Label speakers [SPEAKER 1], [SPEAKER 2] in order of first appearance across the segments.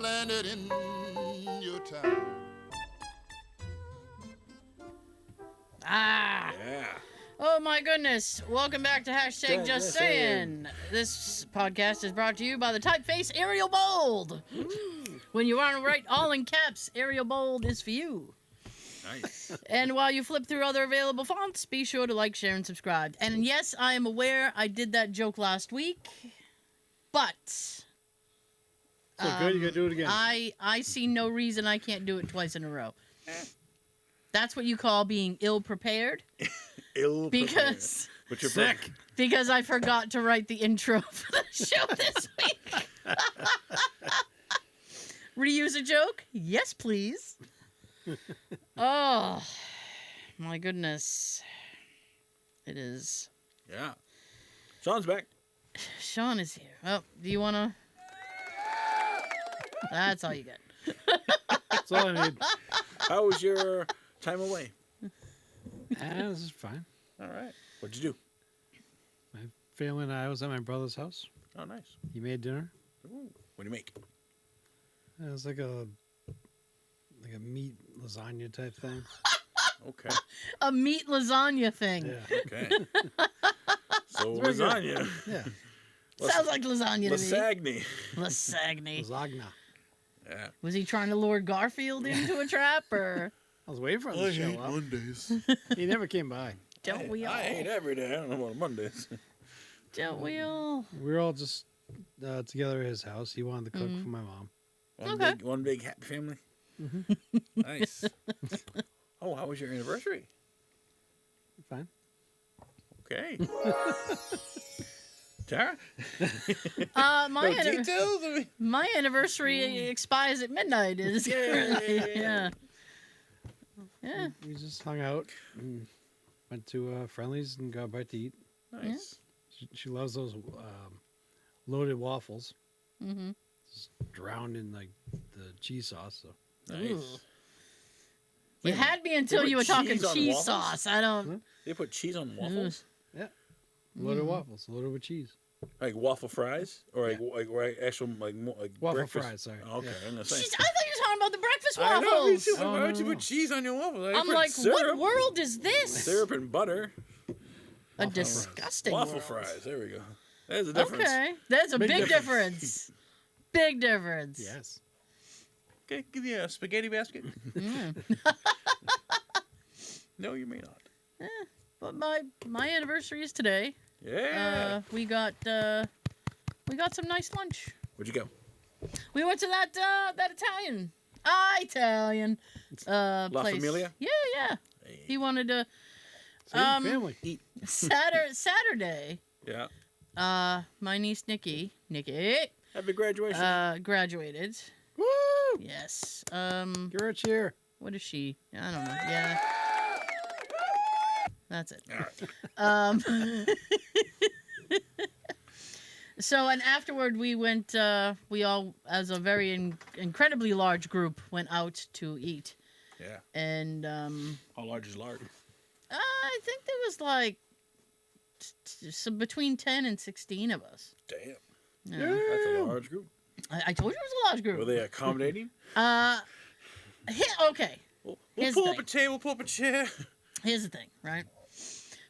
[SPEAKER 1] landed in your town.
[SPEAKER 2] Ah.
[SPEAKER 3] Yeah.
[SPEAKER 2] Oh my goodness. Welcome back to Hashtag Just Sayin. This podcast is brought to you by the typeface Arial Bold. When you want to write all in caps, Arial Bold is for you.
[SPEAKER 3] Nice.
[SPEAKER 2] And while you flip through other available fonts, be sure to like, share, and subscribe. And yes, I am aware I did that joke last week, but...
[SPEAKER 4] So good, you gotta do it again.
[SPEAKER 2] I see no reason I can't do it twice in a row. That's what you call being ill-prepared.
[SPEAKER 3] Ill-prepared.
[SPEAKER 2] Because...
[SPEAKER 3] But you're
[SPEAKER 4] Sick.
[SPEAKER 2] Because I forgot to write the intro for the show this week. Reuse a joke? Yes, please. Oh, my goodness. It is.
[SPEAKER 3] Yeah. Sean's back.
[SPEAKER 2] Sean is here. Oh, do you want to? That's all you get.
[SPEAKER 4] That's all I need.
[SPEAKER 3] How was your time away?
[SPEAKER 4] This is fine.
[SPEAKER 3] All right. What'd you do?
[SPEAKER 4] My family and I was at my brother's house.
[SPEAKER 3] Oh, nice.
[SPEAKER 4] He made dinner.
[SPEAKER 3] Ooh. What do you make?
[SPEAKER 4] It was like a meat lasagna type thing.
[SPEAKER 3] Okay.
[SPEAKER 2] A meat lasagna thing.
[SPEAKER 4] Yeah.
[SPEAKER 3] Okay. So
[SPEAKER 4] It's very good.
[SPEAKER 3] lasagna.
[SPEAKER 4] Yeah.
[SPEAKER 2] Sounds like lasagna to me.
[SPEAKER 3] Lasagna.
[SPEAKER 2] Lasagna.
[SPEAKER 4] Lasagna.
[SPEAKER 3] Yeah.
[SPEAKER 2] Was he trying to lure Garfield into a trap, or
[SPEAKER 4] I was waiting for him to show up.
[SPEAKER 3] Mondays.
[SPEAKER 4] He never came by.
[SPEAKER 2] don't we all?
[SPEAKER 3] I ate every day. I don't know about Mondays.
[SPEAKER 2] Don't we all?
[SPEAKER 4] We were all just together at his house. He wanted to cook
[SPEAKER 2] Mhm.
[SPEAKER 4] for my mom.
[SPEAKER 2] Okay.
[SPEAKER 3] One big happy family.
[SPEAKER 4] Mm-hmm.
[SPEAKER 3] Nice. Oh, how was your anniversary?
[SPEAKER 4] Fine.
[SPEAKER 3] Okay. Tara?
[SPEAKER 2] My
[SPEAKER 3] No details? I mean,
[SPEAKER 2] my anniversary expires at midnight. Is
[SPEAKER 3] Yeah.
[SPEAKER 2] Yeah.
[SPEAKER 4] We just hung out and went to Friendly's and got a bite to eat.
[SPEAKER 3] nice.
[SPEAKER 4] She loves those loaded waffles.
[SPEAKER 2] Mm-hmm.
[SPEAKER 4] Just drowned in like the cheese sauce. So
[SPEAKER 3] Nice.
[SPEAKER 2] Ooh.
[SPEAKER 3] Wait
[SPEAKER 2] You
[SPEAKER 3] a minute.
[SPEAKER 2] had me until
[SPEAKER 3] put
[SPEAKER 2] you were talking
[SPEAKER 3] cheese on
[SPEAKER 2] cheese
[SPEAKER 3] waffles?
[SPEAKER 2] sauce. I don't.
[SPEAKER 3] They put cheese on waffles?
[SPEAKER 4] loaded
[SPEAKER 2] Mm.
[SPEAKER 4] waffles, loaded with cheese.
[SPEAKER 3] Like waffle fries? Or like actual like
[SPEAKER 4] Waffle
[SPEAKER 3] breakfast?
[SPEAKER 4] fries, sorry.
[SPEAKER 3] Oh, okay,
[SPEAKER 4] Yeah.
[SPEAKER 3] I'm gonna say.
[SPEAKER 2] Jeez, I thought you were talking about the breakfast
[SPEAKER 3] I know, me
[SPEAKER 2] waffles.
[SPEAKER 3] too.
[SPEAKER 4] Oh,
[SPEAKER 3] Why would
[SPEAKER 4] no,
[SPEAKER 3] you
[SPEAKER 4] no.
[SPEAKER 3] put cheese on your waffles?
[SPEAKER 2] I'm
[SPEAKER 3] put
[SPEAKER 2] like,
[SPEAKER 3] syrup,
[SPEAKER 2] what world is this?
[SPEAKER 3] syrup and butter.
[SPEAKER 2] A
[SPEAKER 4] Waffle
[SPEAKER 2] disgusting
[SPEAKER 3] Waffle
[SPEAKER 2] world.
[SPEAKER 3] fries. There we go. There's a difference.
[SPEAKER 2] Okay, there's a
[SPEAKER 4] Big
[SPEAKER 2] big
[SPEAKER 4] difference.
[SPEAKER 2] difference. Big difference.
[SPEAKER 4] Yes.
[SPEAKER 3] Okay, give you a spaghetti basket.
[SPEAKER 2] Mm.
[SPEAKER 3] No, you may not.
[SPEAKER 2] But my anniversary is today.
[SPEAKER 3] Yeah.
[SPEAKER 2] We got some nice lunch.
[SPEAKER 3] Where'd you go?
[SPEAKER 2] We went to that Italian
[SPEAKER 3] La
[SPEAKER 2] place.
[SPEAKER 3] Familia?
[SPEAKER 2] Yeah.
[SPEAKER 3] Hey.
[SPEAKER 2] He wanted to
[SPEAKER 4] Same family.
[SPEAKER 2] Saturday.
[SPEAKER 3] Yeah.
[SPEAKER 2] My niece Nikki
[SPEAKER 3] Happy graduation.
[SPEAKER 2] graduated.
[SPEAKER 4] Woo!
[SPEAKER 2] Yes.
[SPEAKER 4] Give her a cheer.
[SPEAKER 2] What is she? I don't know. Yeah. That's it.
[SPEAKER 3] All right.
[SPEAKER 2] So, and afterward, we went, we all, as a very incredibly large group, went out to eat.
[SPEAKER 3] Yeah.
[SPEAKER 2] And
[SPEAKER 3] How large is large?
[SPEAKER 2] I think there was like so between 10 and 16 of us.
[SPEAKER 3] Damn.
[SPEAKER 2] Yeah.
[SPEAKER 3] That's a large group.
[SPEAKER 2] I told you it was a large group.
[SPEAKER 3] Were they accommodating?
[SPEAKER 2] Okay.
[SPEAKER 3] We'll
[SPEAKER 2] Here's
[SPEAKER 3] pull
[SPEAKER 2] the
[SPEAKER 3] up a
[SPEAKER 2] thing.
[SPEAKER 3] table, pull up a chair.
[SPEAKER 2] Here's the thing, right?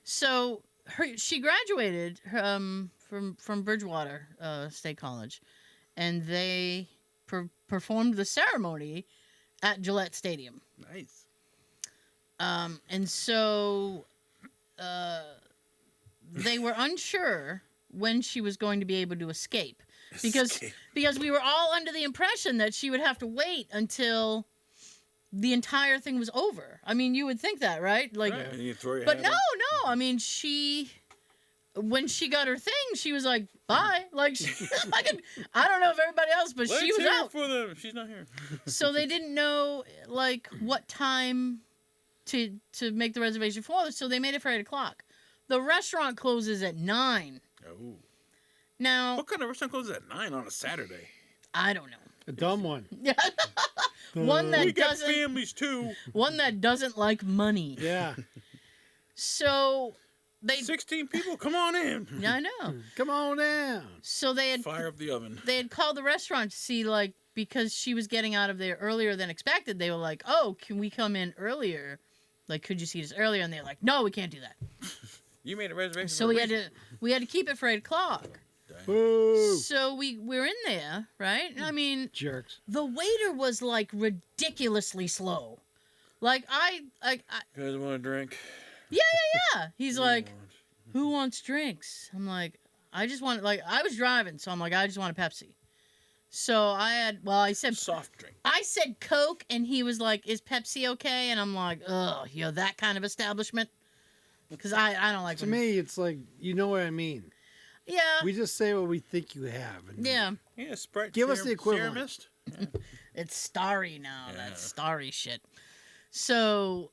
[SPEAKER 2] So she graduated from Bridgewater State College, and they performed the ceremony at Gillette Stadium.
[SPEAKER 3] Nice.
[SPEAKER 2] And so they were unsure when she was going to be able to escape because we were all under the impression that she would have to wait until the entire thing was over. I mean, you would think that, right? Like,
[SPEAKER 3] Right. And you throw your
[SPEAKER 2] but
[SPEAKER 3] hat
[SPEAKER 2] no.
[SPEAKER 3] up.
[SPEAKER 2] I mean, when she got her thing, she was like, "Bye." Like, fucking, I don't know if everybody else, but
[SPEAKER 3] Let's
[SPEAKER 2] she was
[SPEAKER 3] hear
[SPEAKER 2] out.
[SPEAKER 3] it for them. She's not here.
[SPEAKER 2] So they didn't know like what time to make the reservation for. So they made it for 8:00. The restaurant closes at 9.
[SPEAKER 3] Oh.
[SPEAKER 2] Now,
[SPEAKER 3] What kind of restaurant closes at 9 on a Saturday?
[SPEAKER 2] I don't know.
[SPEAKER 4] A dumb one.
[SPEAKER 2] Yeah. One
[SPEAKER 3] We
[SPEAKER 2] that
[SPEAKER 3] got
[SPEAKER 2] doesn't
[SPEAKER 3] families too.
[SPEAKER 2] like money.
[SPEAKER 4] Yeah.
[SPEAKER 2] So they
[SPEAKER 3] 16 people, come on in.
[SPEAKER 2] Yeah, I know.
[SPEAKER 4] Come on down.
[SPEAKER 2] So they had
[SPEAKER 3] Fire up the oven.
[SPEAKER 2] called the restaurant to see like because she was getting out of there earlier than expected, they were like, "Oh, can we come in earlier? Like, could you see us earlier?" And they're like, "No, we can't do that."
[SPEAKER 3] You made a reservation.
[SPEAKER 2] So we had to keep it for 8:00.
[SPEAKER 4] Boo!
[SPEAKER 2] So we're in there, right? I mean,
[SPEAKER 4] Jerks.
[SPEAKER 2] the waiter was like ridiculously slow. Like
[SPEAKER 3] You guys want a drink?
[SPEAKER 2] yeah. He's
[SPEAKER 3] What do you
[SPEAKER 2] like,
[SPEAKER 3] want?
[SPEAKER 2] "Who wants drinks?" I'm like, "I just want," like, I was driving, so I'm like, "I just want a Pepsi." So I said
[SPEAKER 3] Soft drink.
[SPEAKER 2] I said Coke, and he was like, "Is Pepsi okay?" And I'm like, "Ugh, you're that kind of establishment," because I don't like
[SPEAKER 4] To
[SPEAKER 2] when-
[SPEAKER 4] me, it's like, you know what I mean.
[SPEAKER 2] Yeah,
[SPEAKER 4] We just say what we think you have. And
[SPEAKER 2] yeah.
[SPEAKER 3] Yeah, Sprite.
[SPEAKER 4] Give us the equivalent.
[SPEAKER 3] Sierra Mist?
[SPEAKER 2] It's starry now.
[SPEAKER 3] Yeah.
[SPEAKER 2] That starry shit. So,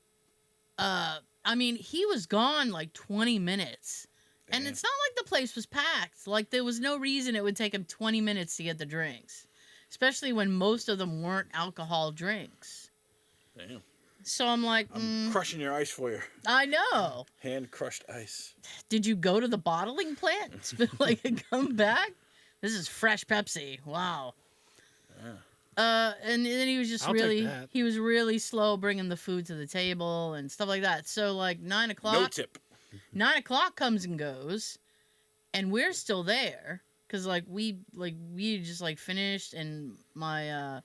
[SPEAKER 2] I mean, he was gone like 20 minutes. And
[SPEAKER 3] Damn.
[SPEAKER 2] it's not like the place was packed. Like, there was no reason it would take him 20 minutes to get the drinks. Especially when most of them weren't alcohol drinks.
[SPEAKER 3] Damn.
[SPEAKER 2] So I'm like,
[SPEAKER 3] I'm crushing your ice for you.
[SPEAKER 2] I know.
[SPEAKER 3] Hand crushed ice.
[SPEAKER 2] Did you go to the bottling plant? Like, and come back? This is fresh Pepsi. Wow.
[SPEAKER 3] Yeah.
[SPEAKER 2] And then he was just
[SPEAKER 4] I'll take
[SPEAKER 2] really,
[SPEAKER 4] that.
[SPEAKER 2] he was really slow bringing the food to the table and stuff like that. So like 9 o'clock,
[SPEAKER 3] No tip.
[SPEAKER 2] 9 o'clock comes and goes, and we're still there because we just like finished, and my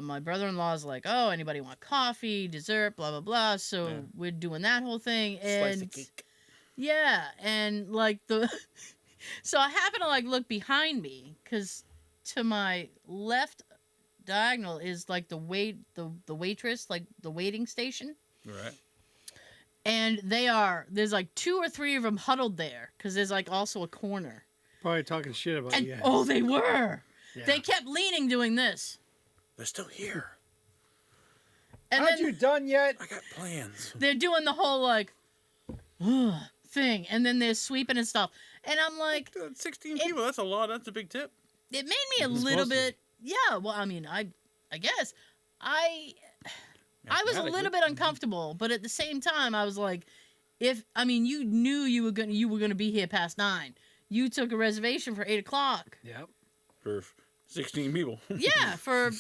[SPEAKER 2] my brother-in-law's like, "Oh, anybody want coffee, dessert, blah blah blah." So
[SPEAKER 3] Yeah.
[SPEAKER 2] we're doing that whole thing,
[SPEAKER 3] Slice
[SPEAKER 2] and
[SPEAKER 3] of cake.
[SPEAKER 2] yeah, and like so I happen to like look behind me because to my left diagonal is like the waitress, like the waiting station.
[SPEAKER 3] Right.
[SPEAKER 2] And there's like 2 or 3 of them huddled there because there's like also a corner.
[SPEAKER 4] Probably talking shit about
[SPEAKER 2] And
[SPEAKER 4] you guys.
[SPEAKER 2] oh, they were.
[SPEAKER 4] Yeah.
[SPEAKER 2] They kept leaning, doing this.
[SPEAKER 3] They're still here.
[SPEAKER 2] And
[SPEAKER 4] Aren't
[SPEAKER 2] then
[SPEAKER 4] you done yet?
[SPEAKER 3] I got plans.
[SPEAKER 2] they're doing the whole like thing, and then they're sweeping and stuff. And I'm like,
[SPEAKER 3] 16 people. That's a lot. That's a big tip.
[SPEAKER 2] it made me a
[SPEAKER 4] It's
[SPEAKER 2] little
[SPEAKER 4] supposed to
[SPEAKER 2] bit. Yeah. Well, I mean, I guess I was a little bit uncomfortable, but at the same time, I was like, you knew you were gonna be here past 9. You took a reservation for 8 o'clock.
[SPEAKER 4] Yep.
[SPEAKER 3] For 16 people.
[SPEAKER 2] Yeah, for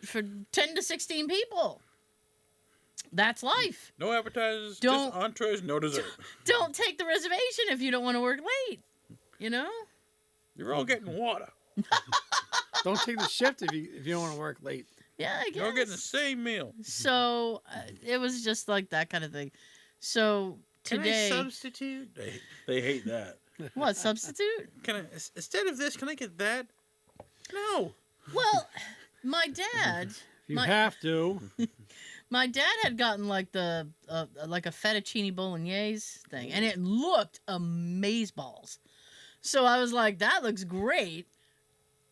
[SPEAKER 2] 10 to 16 people. That's life.
[SPEAKER 3] No appetizers,
[SPEAKER 2] Don't-
[SPEAKER 3] just entrees, no dessert.
[SPEAKER 2] Don't take the reservation if you don't want to work late. You know?
[SPEAKER 3] You're all getting water.
[SPEAKER 4] Don't take the shift if you don't want to work late.
[SPEAKER 2] Yeah, I guess.
[SPEAKER 3] You're all getting the same meal.
[SPEAKER 2] So it was just like that kind of thing. So
[SPEAKER 3] Can I
[SPEAKER 2] today,
[SPEAKER 3] substitute? They hate that.
[SPEAKER 2] what substitute?
[SPEAKER 3] Can I instead of this? Can I get that? No.
[SPEAKER 2] Well, my dad,
[SPEAKER 4] You
[SPEAKER 2] My-
[SPEAKER 4] have to.
[SPEAKER 2] my dad had gotten like like a fettuccine bolognese thing, and it looked amazeballs. So I was like, that looks great.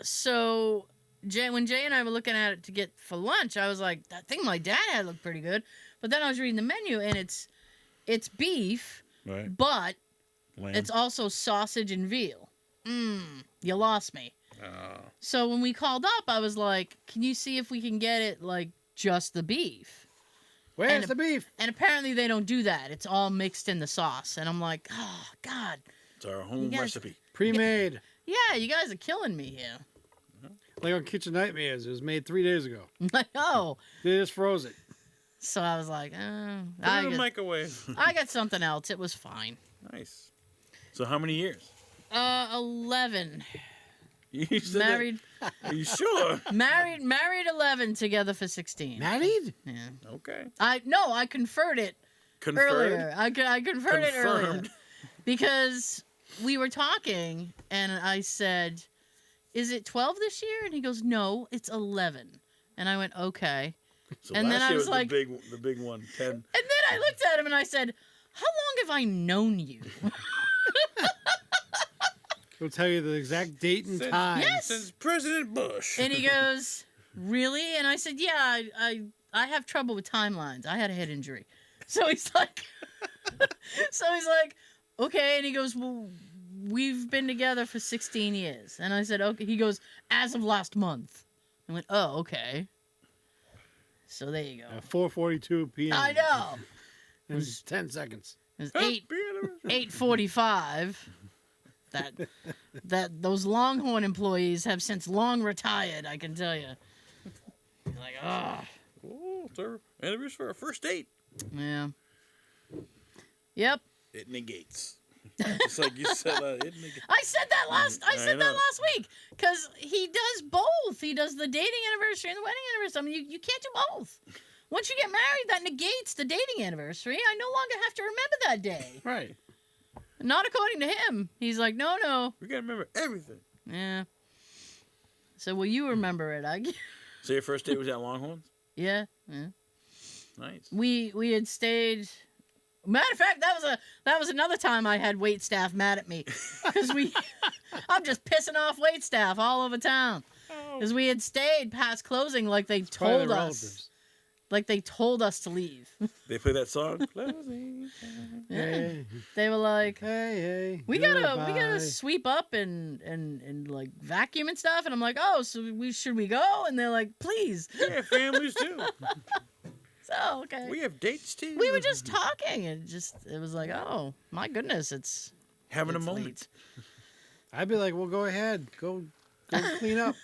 [SPEAKER 2] So when Jay and I were looking at it to get for lunch, I was like, that thing my dad had looked pretty good. But then I was reading the menu, and it's beef,
[SPEAKER 3] Right.
[SPEAKER 2] but
[SPEAKER 3] Lamb.
[SPEAKER 2] it's also sausage and veal. You lost me.
[SPEAKER 3] Oh.
[SPEAKER 2] So when we called up, I was like, can you see if we can get it like just the beef?
[SPEAKER 4] Where's
[SPEAKER 2] And
[SPEAKER 4] the beef?
[SPEAKER 2] And apparently they don't do that. It's all mixed in the sauce. And I'm like, oh, God.
[SPEAKER 3] It's our home
[SPEAKER 2] You guys-
[SPEAKER 3] recipe.
[SPEAKER 4] Pre-made.
[SPEAKER 2] Yeah, you guys are killing me here.
[SPEAKER 4] Like on Kitchen Nightmares. It was made 3 days ago.
[SPEAKER 2] I'm like, oh.
[SPEAKER 4] They just froze it.
[SPEAKER 2] So I was like,
[SPEAKER 3] Put it in the
[SPEAKER 2] I
[SPEAKER 3] microwave.
[SPEAKER 2] got something else. It was fine.
[SPEAKER 3] Nice. So how many years?
[SPEAKER 2] 11.
[SPEAKER 3] You said
[SPEAKER 2] Married,
[SPEAKER 3] that- Are you sure?
[SPEAKER 2] married 11, together for 16.
[SPEAKER 4] Married?
[SPEAKER 2] Yeah.
[SPEAKER 3] Okay.
[SPEAKER 2] I conferred it
[SPEAKER 3] Confirmed.
[SPEAKER 2] earlier. I conferred it earlier
[SPEAKER 3] Confirmed.
[SPEAKER 2] because we were talking, and I said, "Is it 12 this year?" And he goes, "No, it's 11." And I went, "Okay."
[SPEAKER 3] So
[SPEAKER 2] And then
[SPEAKER 3] last
[SPEAKER 2] I
[SPEAKER 3] year
[SPEAKER 2] was like-
[SPEAKER 3] the big one, 10.
[SPEAKER 2] And then I looked at him and I said, "How long have I known you?"
[SPEAKER 4] He'll tell you the exact date and
[SPEAKER 3] Since-
[SPEAKER 4] time.
[SPEAKER 2] Yes.
[SPEAKER 3] Since President Bush.
[SPEAKER 2] And he goes, "Really?" And I said, "Yeah, I have trouble with timelines. I had a head injury." So he's like, "Okay." And he goes, "Well, we've been together for 16 years." And I said, "Okay." He goes, "As of last month." I went, "Oh, okay." So there you go.
[SPEAKER 4] At 4:42 p.m.
[SPEAKER 2] I know.
[SPEAKER 4] It was 10 seconds.
[SPEAKER 2] It was
[SPEAKER 3] Happy anniversary.
[SPEAKER 2] 8:45. That those Longhorn employees have since long retired. I can tell you. You're like, ah,
[SPEAKER 3] Oh, it's our anniversary for our first date.
[SPEAKER 2] yeah, yep.
[SPEAKER 3] It negates. Just like you said, it negates.
[SPEAKER 2] I said that last. I
[SPEAKER 3] I
[SPEAKER 2] said that
[SPEAKER 3] know.
[SPEAKER 2] last week because he does both. He does the dating anniversary and the wedding anniversary. I mean, you can't do both. Once you get married, that negates the dating anniversary. I no longer have to remember that day.
[SPEAKER 3] Right.
[SPEAKER 2] Not according to him. He's like, no.
[SPEAKER 3] We gotta remember everything.
[SPEAKER 2] Yeah. So will you remember it?
[SPEAKER 3] So your first date was at Longhorns?
[SPEAKER 2] Yeah.
[SPEAKER 3] Nice.
[SPEAKER 2] We had stayed. Matter of fact, that was another time I had wait staff mad at me because I'm just pissing off wait staff all over town because we had stayed past closing like they
[SPEAKER 4] Probably
[SPEAKER 2] told
[SPEAKER 4] their
[SPEAKER 2] us.
[SPEAKER 4] relatives.
[SPEAKER 2] Like they told us to leave.
[SPEAKER 3] They play that song. Closing time.
[SPEAKER 2] Yeah.
[SPEAKER 4] Hey,
[SPEAKER 2] They were like,
[SPEAKER 4] hey,
[SPEAKER 2] we gotta
[SPEAKER 4] goodbye.
[SPEAKER 2] sweep up and like vacuum and stuff. And I'm like, oh, so should we go? And they're like, please.
[SPEAKER 3] We have families too.
[SPEAKER 2] So okay.
[SPEAKER 3] We have dates too.
[SPEAKER 2] We were just talking, and it was like, oh my goodness, it's
[SPEAKER 3] having a
[SPEAKER 2] it's
[SPEAKER 3] moment.
[SPEAKER 2] late.
[SPEAKER 4] I'd be like, well, go ahead, go clean up.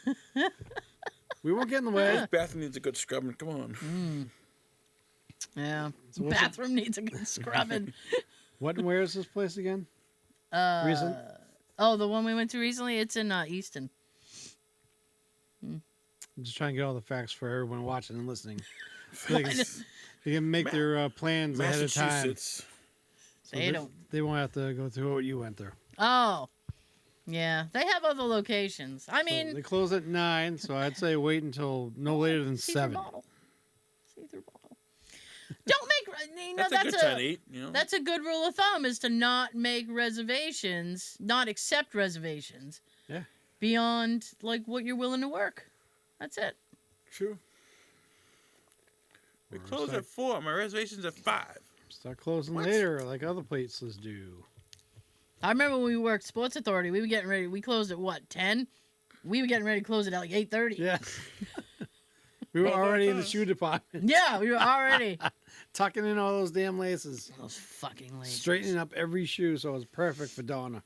[SPEAKER 4] We won't get in the way.
[SPEAKER 3] This bathroom needs a good scrubbing. Come on.
[SPEAKER 2] Yeah,
[SPEAKER 4] So what's
[SPEAKER 2] bathroom needs a good scrubbing.
[SPEAKER 4] What and where is this place again? Recent?
[SPEAKER 2] Oh, the one we went to recently. It's in Easton.
[SPEAKER 4] I'm just trying to get all the facts for everyone watching and listening. They can make their plans ahead of time.
[SPEAKER 3] Massachusetts.
[SPEAKER 4] So
[SPEAKER 2] They don't.
[SPEAKER 4] They won't have to go through what you went through.
[SPEAKER 2] Oh, yeah. They have other locations. I
[SPEAKER 4] So
[SPEAKER 2] mean,
[SPEAKER 4] they close at 9, so I'd say wait until no later than
[SPEAKER 2] see-through
[SPEAKER 4] 7.
[SPEAKER 2] bottle. See-through bottle. Don't make. You know,
[SPEAKER 3] That's a good time to eat. You know.
[SPEAKER 2] That's a good rule of thumb is to not make reservations, not accept reservations.
[SPEAKER 4] Yeah.
[SPEAKER 2] Beyond like what you're willing to work. That's it.
[SPEAKER 3] true. We
[SPEAKER 4] Or
[SPEAKER 3] close
[SPEAKER 4] start-
[SPEAKER 3] at 4. My reservation's at 5.
[SPEAKER 4] Start closing
[SPEAKER 3] What?
[SPEAKER 4] later like other places do.
[SPEAKER 2] I remember when we worked Sports Authority, we were getting ready. We closed at what, 10? We were getting ready to close it at like 8:30.
[SPEAKER 4] Yeah. We were
[SPEAKER 3] Well,
[SPEAKER 4] already in the
[SPEAKER 3] that's-
[SPEAKER 4] shoe department,
[SPEAKER 2] Yeah, we were already.
[SPEAKER 4] tucking in all those damn laces,
[SPEAKER 2] Those fucking laces.
[SPEAKER 4] straightening up every shoe so it was perfect for Donna.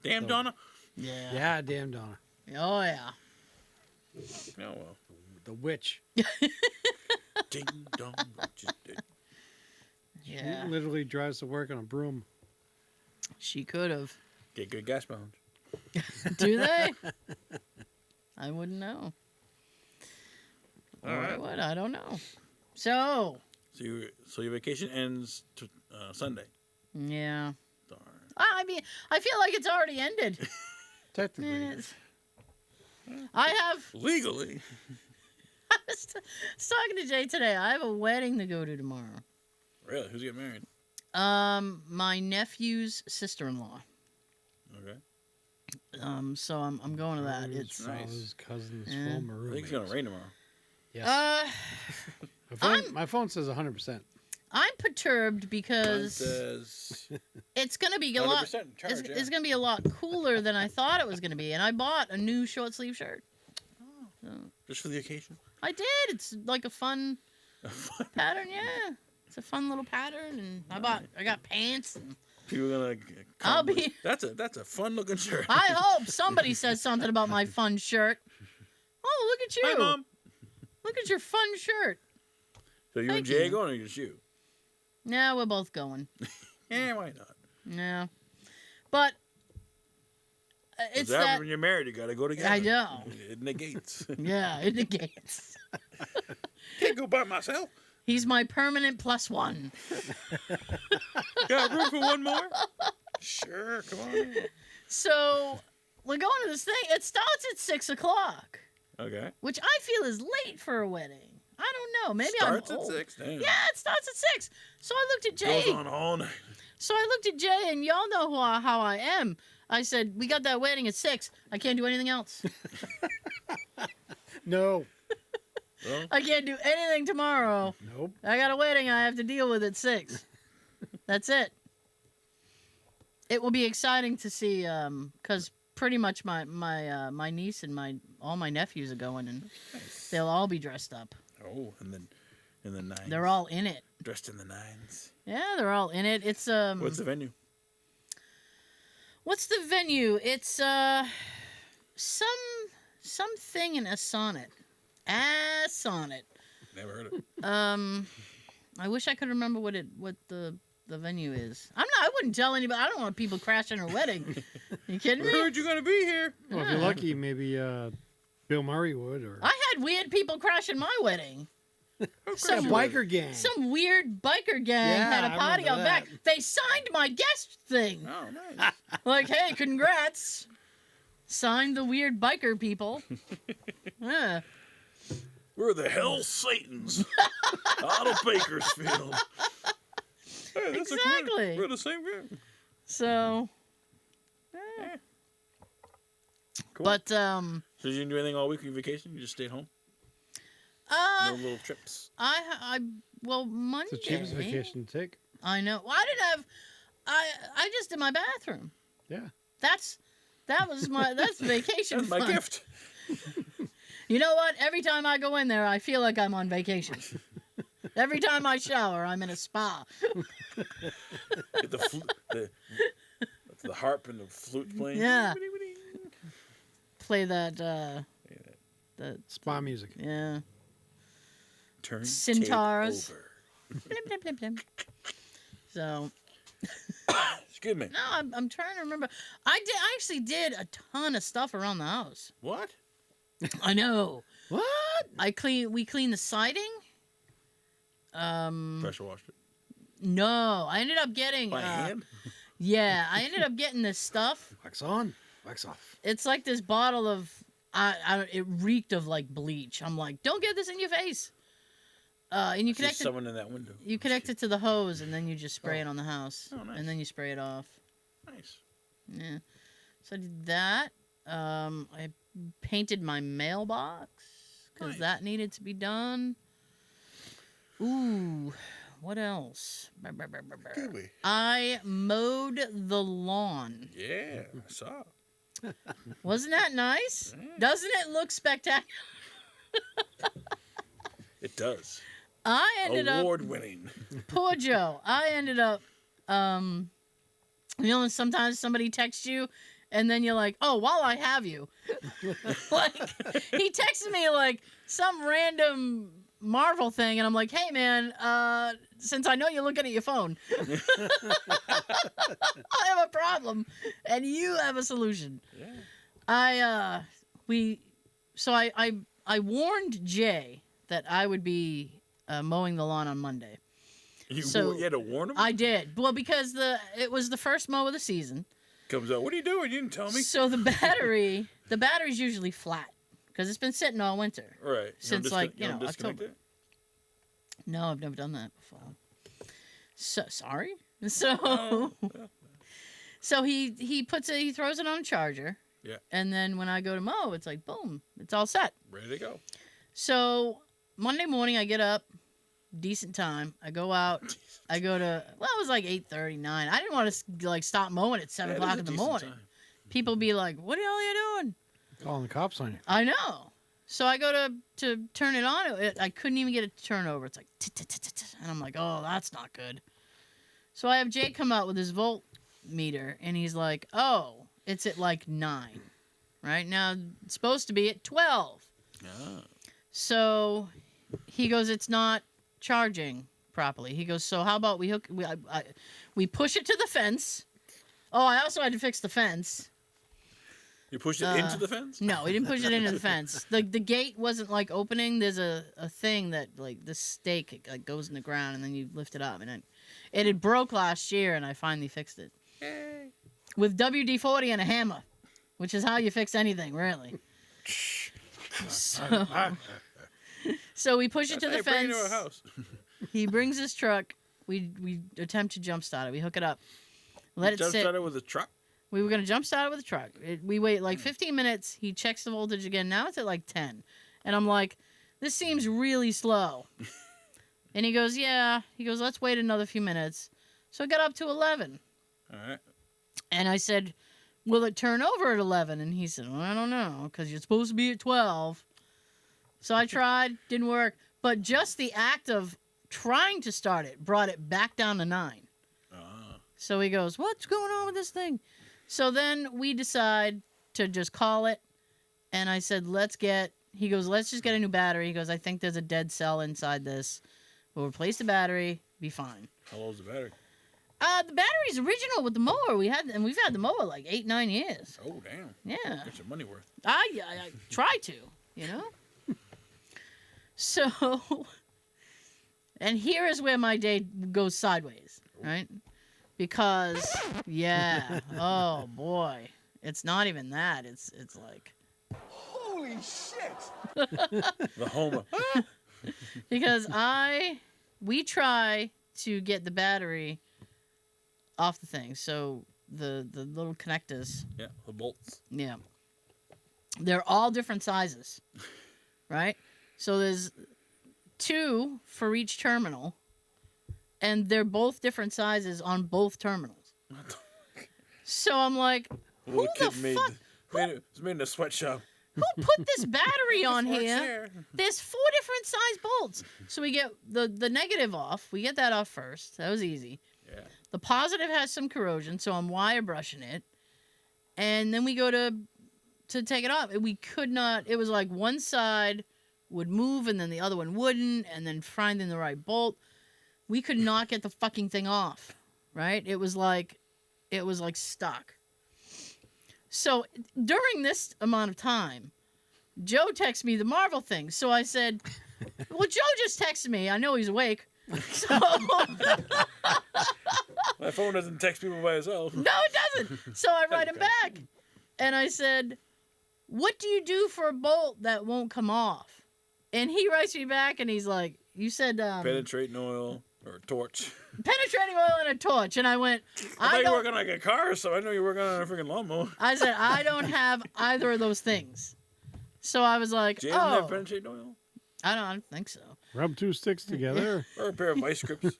[SPEAKER 3] Damn,
[SPEAKER 4] So-
[SPEAKER 3] Donna.
[SPEAKER 2] Yeah.
[SPEAKER 4] Yeah, damn Donna.
[SPEAKER 2] Oh, yeah.
[SPEAKER 3] Oh, well.
[SPEAKER 4] The witch.
[SPEAKER 3] Ding dong. Just did.
[SPEAKER 4] She
[SPEAKER 2] Yeah.
[SPEAKER 4] literally drives to work on a broom.
[SPEAKER 2] She could have.
[SPEAKER 3] Get good gas pounds.
[SPEAKER 2] Do they? I wouldn't know.
[SPEAKER 3] All
[SPEAKER 2] Or I
[SPEAKER 3] right.
[SPEAKER 2] would. I don't know. So,
[SPEAKER 3] So your vacation ends Sunday.
[SPEAKER 2] yeah.
[SPEAKER 3] Darn.
[SPEAKER 2] I mean, I feel like it's already ended.
[SPEAKER 4] Technically.
[SPEAKER 2] It's- I have.
[SPEAKER 3] Legally.
[SPEAKER 2] I was talking to Jay today. I have a wedding to go to tomorrow.
[SPEAKER 3] Really? Who's getting married?
[SPEAKER 2] My nephew's sister-in-law.
[SPEAKER 3] Okay.
[SPEAKER 2] So I'm going to that.
[SPEAKER 4] His
[SPEAKER 2] It's
[SPEAKER 3] nice.
[SPEAKER 4] father's cousin's
[SPEAKER 2] Yeah.
[SPEAKER 4] former
[SPEAKER 3] I
[SPEAKER 4] roommate.
[SPEAKER 3] think it's gonna rain tomorrow.
[SPEAKER 4] Yes.
[SPEAKER 2] I'm-
[SPEAKER 4] my phone says 100%.
[SPEAKER 2] I'm perturbed
[SPEAKER 3] Mine
[SPEAKER 2] because
[SPEAKER 3] says
[SPEAKER 2] it's gonna be a lot.
[SPEAKER 3] 100% charge.
[SPEAKER 2] It's,
[SPEAKER 3] yeah.
[SPEAKER 2] it's gonna be a lot cooler than I thought it was gonna be, and I bought a new short sleeve shirt. So,
[SPEAKER 3] Just for the occasion.
[SPEAKER 2] I did. It's like a fun pattern. Yeah, it's a fun little pattern, and I got pants. And
[SPEAKER 3] People are gonna.
[SPEAKER 2] I'll
[SPEAKER 3] come
[SPEAKER 2] be-
[SPEAKER 3] with- That's a fun looking shirt.
[SPEAKER 2] I hope somebody says something about my fun shirt. Oh, look at you!
[SPEAKER 3] Hi, Mom.
[SPEAKER 2] Look at your fun shirt.
[SPEAKER 3] So you
[SPEAKER 2] Thank
[SPEAKER 3] and Jay
[SPEAKER 2] you.
[SPEAKER 3] going or just you?
[SPEAKER 2] No, we're both going.
[SPEAKER 3] Yeah, why not?
[SPEAKER 2] No, but it's that.
[SPEAKER 3] When you're married, you gotta go together.
[SPEAKER 2] I know.
[SPEAKER 3] It negates.
[SPEAKER 2] Yeah, it negates.
[SPEAKER 3] Can't go by myself.
[SPEAKER 2] He's my permanent plus one.
[SPEAKER 3] Got room for one more? Sure, come on.
[SPEAKER 2] So we're going to this thing. It starts at 6:00,
[SPEAKER 3] Okay.
[SPEAKER 2] which I feel is late for a wedding. I don't know. Maybe
[SPEAKER 3] Starts
[SPEAKER 2] I'm
[SPEAKER 3] at
[SPEAKER 2] old.
[SPEAKER 3] 6. Damn.
[SPEAKER 2] Yeah, it starts at 6. So I looked at
[SPEAKER 3] Goes
[SPEAKER 2] Jay.
[SPEAKER 3] on all night.
[SPEAKER 2] So I looked at Jay, and y'all know how I am. I said, "We got that wedding at 6. I can't do anything else.
[SPEAKER 4] No.
[SPEAKER 3] Well,
[SPEAKER 2] I can't do anything tomorrow.
[SPEAKER 4] Nope.
[SPEAKER 2] I got a wedding I have to deal with at 6. That's it. It will be exciting to see, because pretty much my niece and all my nephews are going, and they'll all be dressed up.
[SPEAKER 3] oh, and then in the 9s.
[SPEAKER 2] They're all in it.
[SPEAKER 3] dressed in the 9s.
[SPEAKER 2] Yeah, they're all in it. It's
[SPEAKER 3] What's the venue?
[SPEAKER 2] What's the venue? It's something in a sonnet. A sonnet.
[SPEAKER 3] Never heard of it.
[SPEAKER 2] I wish I could remember what the venue is. I wouldn't tell anybody. I don't want people crashing her wedding. You kidding
[SPEAKER 3] We
[SPEAKER 2] me?
[SPEAKER 3] heard you're gonna be here.
[SPEAKER 4] Well, if you're lucky, maybe Bill Murray would, or
[SPEAKER 2] I had weird people crashing my wedding.
[SPEAKER 4] some biker gang.
[SPEAKER 2] Some weird biker gang
[SPEAKER 4] Yeah,
[SPEAKER 2] had a
[SPEAKER 4] I
[SPEAKER 2] party
[SPEAKER 4] remember
[SPEAKER 2] out back.
[SPEAKER 4] that.
[SPEAKER 2] They signed my guest thing.
[SPEAKER 3] Oh, nice.
[SPEAKER 2] Like, hey, congrats. Signed the weird biker people. Yeah.
[SPEAKER 3] We're the Hell Satans out of Bakersfield. Hey, that's
[SPEAKER 2] Exactly.
[SPEAKER 3] we're the same group.
[SPEAKER 2] So,
[SPEAKER 3] Yeah. Cool.
[SPEAKER 2] but
[SPEAKER 3] So you didn't do anything all week on your vacation? You just stayed home? No little trips?
[SPEAKER 2] well, Monday.
[SPEAKER 4] It's the cheapest vacation to take.
[SPEAKER 2] I know. Well, I didn't have. I just did my bathroom.
[SPEAKER 4] Yeah.
[SPEAKER 2] That's vacation.
[SPEAKER 3] That's my
[SPEAKER 2] fun.
[SPEAKER 3] gift.
[SPEAKER 2] You know what? Every time I go in there, I feel like I'm on vacation. Every time I shower, I'm in a spa.
[SPEAKER 3] Get the harp and the flute playing.
[SPEAKER 2] Yeah. Play that. The
[SPEAKER 4] Spa music.
[SPEAKER 2] yeah.
[SPEAKER 3] Turn
[SPEAKER 2] Centaurs.
[SPEAKER 3] tape over.
[SPEAKER 2] Blim, blim, blim, blim. So
[SPEAKER 3] Excuse me.
[SPEAKER 2] no, I'm trying to remember. I actually did a ton of stuff around the house.
[SPEAKER 3] What?
[SPEAKER 2] I know.
[SPEAKER 4] What?
[SPEAKER 2] We cleaned the siding.
[SPEAKER 3] Pressure washed it.
[SPEAKER 2] No, I ended up getting.
[SPEAKER 3] By hand?
[SPEAKER 2] Yeah, I ended up getting this stuff.
[SPEAKER 4] Wax on, wax off.
[SPEAKER 2] It's like this bottle of. It reeked of like bleach. I'm like, don't get this in your face. And you
[SPEAKER 3] There's
[SPEAKER 2] connect it.
[SPEAKER 3] someone in that window.
[SPEAKER 2] You connect it to the hose, and then you just spray it on the house,
[SPEAKER 3] Oh, nice.
[SPEAKER 2] and then you spray it off.
[SPEAKER 3] Nice.
[SPEAKER 2] Yeah. So I did that. I painted my mailbox because
[SPEAKER 3] Nice.
[SPEAKER 2] that needed to be done. Ooh, what else?
[SPEAKER 3] Good way.
[SPEAKER 2] I mowed the lawn.
[SPEAKER 3] Yeah, I saw.
[SPEAKER 2] Wasn't that nice?
[SPEAKER 3] Yeah.
[SPEAKER 2] Doesn't it look spectacular?
[SPEAKER 3] It does.
[SPEAKER 2] I ended up
[SPEAKER 3] Award-winning.
[SPEAKER 2] poor Joe. I ended up you know, sometimes somebody texts you and then you're like, oh, while I have you. Like, he texted me like some random Marvel thing, and I'm like, hey man, since I know you're looking at your phone, I have a problem and you have a solution.
[SPEAKER 3] Yeah.
[SPEAKER 2] I warned Jay that I would be mowing the lawn on Monday.
[SPEAKER 3] You had to warn him?
[SPEAKER 2] I did. Well, because it was the first mow of the season.
[SPEAKER 3] Comes out, what are you doing? You didn't tell me.
[SPEAKER 2] So the battery's usually flat because it's been sitting all winter.
[SPEAKER 3] Right.
[SPEAKER 2] Since, like, you know,
[SPEAKER 3] disconnect
[SPEAKER 2] October.
[SPEAKER 3] it?
[SPEAKER 2] No, I've never done that before. So sorry. So
[SPEAKER 3] Oh,
[SPEAKER 2] so he throws it on a charger.
[SPEAKER 3] Yeah.
[SPEAKER 2] And then when I go to mow, it's like boom, it's all set.
[SPEAKER 3] ready to go.
[SPEAKER 2] So Monday morning I get up, decent time. I go out. I go to, well, it was like 8:39. I didn't want to like stop mowing at 7 o'clock in the morning. People be like, what the hell are you doing?
[SPEAKER 4] Calling the cops on you.
[SPEAKER 2] I know. So I go to turn it on. I couldn't even get it to turn over. It's like, and I'm like, oh, that's not good. So I have Jay come out with his voltmeter, and he's like, oh, it's at like 9. Right now, it's supposed to be at 12.
[SPEAKER 3] Ah.
[SPEAKER 2] So he goes, it's not charging properly. He goes, so how about we push it to the fence. Oh, I also had to fix the fence.
[SPEAKER 3] You pushed it into the fence?
[SPEAKER 2] No, we didn't push it into the fence. The gate wasn't like opening. There's a thing that like this stake like goes in the ground and then you lift it up, and it had broke last year, and I finally fixed it.
[SPEAKER 3] Yay.
[SPEAKER 2] With WD-40 and a hammer, which is how you fix anything, really. So we push it to the
[SPEAKER 3] Hey, bring it
[SPEAKER 2] fence.
[SPEAKER 3] to our house.
[SPEAKER 2] He brings his truck. We attempt to jump start it. We hook it up. Let it
[SPEAKER 3] Jump
[SPEAKER 2] sit.
[SPEAKER 3] started with a truck?
[SPEAKER 2] We were going to jump start it with a truck. We wait like 15 minutes. He checks the voltage again. Now it's at like 10. And I'm like, this seems really slow. And he goes, yeah. He goes, let's wait another few minutes. So it got up to 11.
[SPEAKER 3] All right.
[SPEAKER 2] And I said, will it turn over at 11? And he said, well, I don't know, because you're supposed to be at 12. So I tried. Didn't work. But just the act of trying to start it brought it back down to 9.
[SPEAKER 3] Ah.
[SPEAKER 2] So he goes, what's going on with this thing? So then we decide to just call it. And I said, he goes, let's just get a new battery. He goes, I think there's a dead cell inside this. We'll replace the battery, be fine.
[SPEAKER 3] How old's the battery?
[SPEAKER 2] The battery's original with the mower. We've had the mower like 8-9 years.
[SPEAKER 3] Oh, damn.
[SPEAKER 2] Yeah.
[SPEAKER 3] That's your money worth.
[SPEAKER 2] I try to, So, and here is where my day goes sideways, right? Because, yeah, oh boy, it's not even that. It's like,
[SPEAKER 1] Holy shit!
[SPEAKER 3] The Homer.
[SPEAKER 2] because we try to get the battery off the thing. So the little connectors.
[SPEAKER 3] Yeah, the bolts.
[SPEAKER 2] Yeah. They're all different sizes, right? So there's 2 for each terminal, and they're both different sizes on both terminals. So I'm like, who the fuck?
[SPEAKER 3] It's made in a sweatshop.
[SPEAKER 2] Who put this battery on here? There's 4 different size bolts. So we get the negative off. We get that off first. That was easy.
[SPEAKER 3] Yeah.
[SPEAKER 2] The positive has some corrosion, so I'm wire brushing it. And then we go to take it off. We could not. It was like one side would move and then the other one wouldn't, and then finding the right bolt. We could not get the fucking thing off, right? It was like stuck. So during this amount of time, Joe texted me the Marvel thing. So I said, well, Joe just texted me. I know he's awake. So
[SPEAKER 3] My phone doesn't text people by itself.
[SPEAKER 2] No, it doesn't. So I write him back. And I said, what do you do for a bolt that won't come off? And he writes me back and he's like, you said
[SPEAKER 3] penetrating oil or a torch.
[SPEAKER 2] Penetrating oil and a torch. And I went,
[SPEAKER 3] I thought you were working on like a car, so I know you're working on a freaking lawnmower.
[SPEAKER 2] I said, I don't have either of those things. So I was like,
[SPEAKER 3] James have penetrating oil?
[SPEAKER 2] I don't think so.
[SPEAKER 4] Rub 2 sticks together.
[SPEAKER 3] Or a pair of vice grips.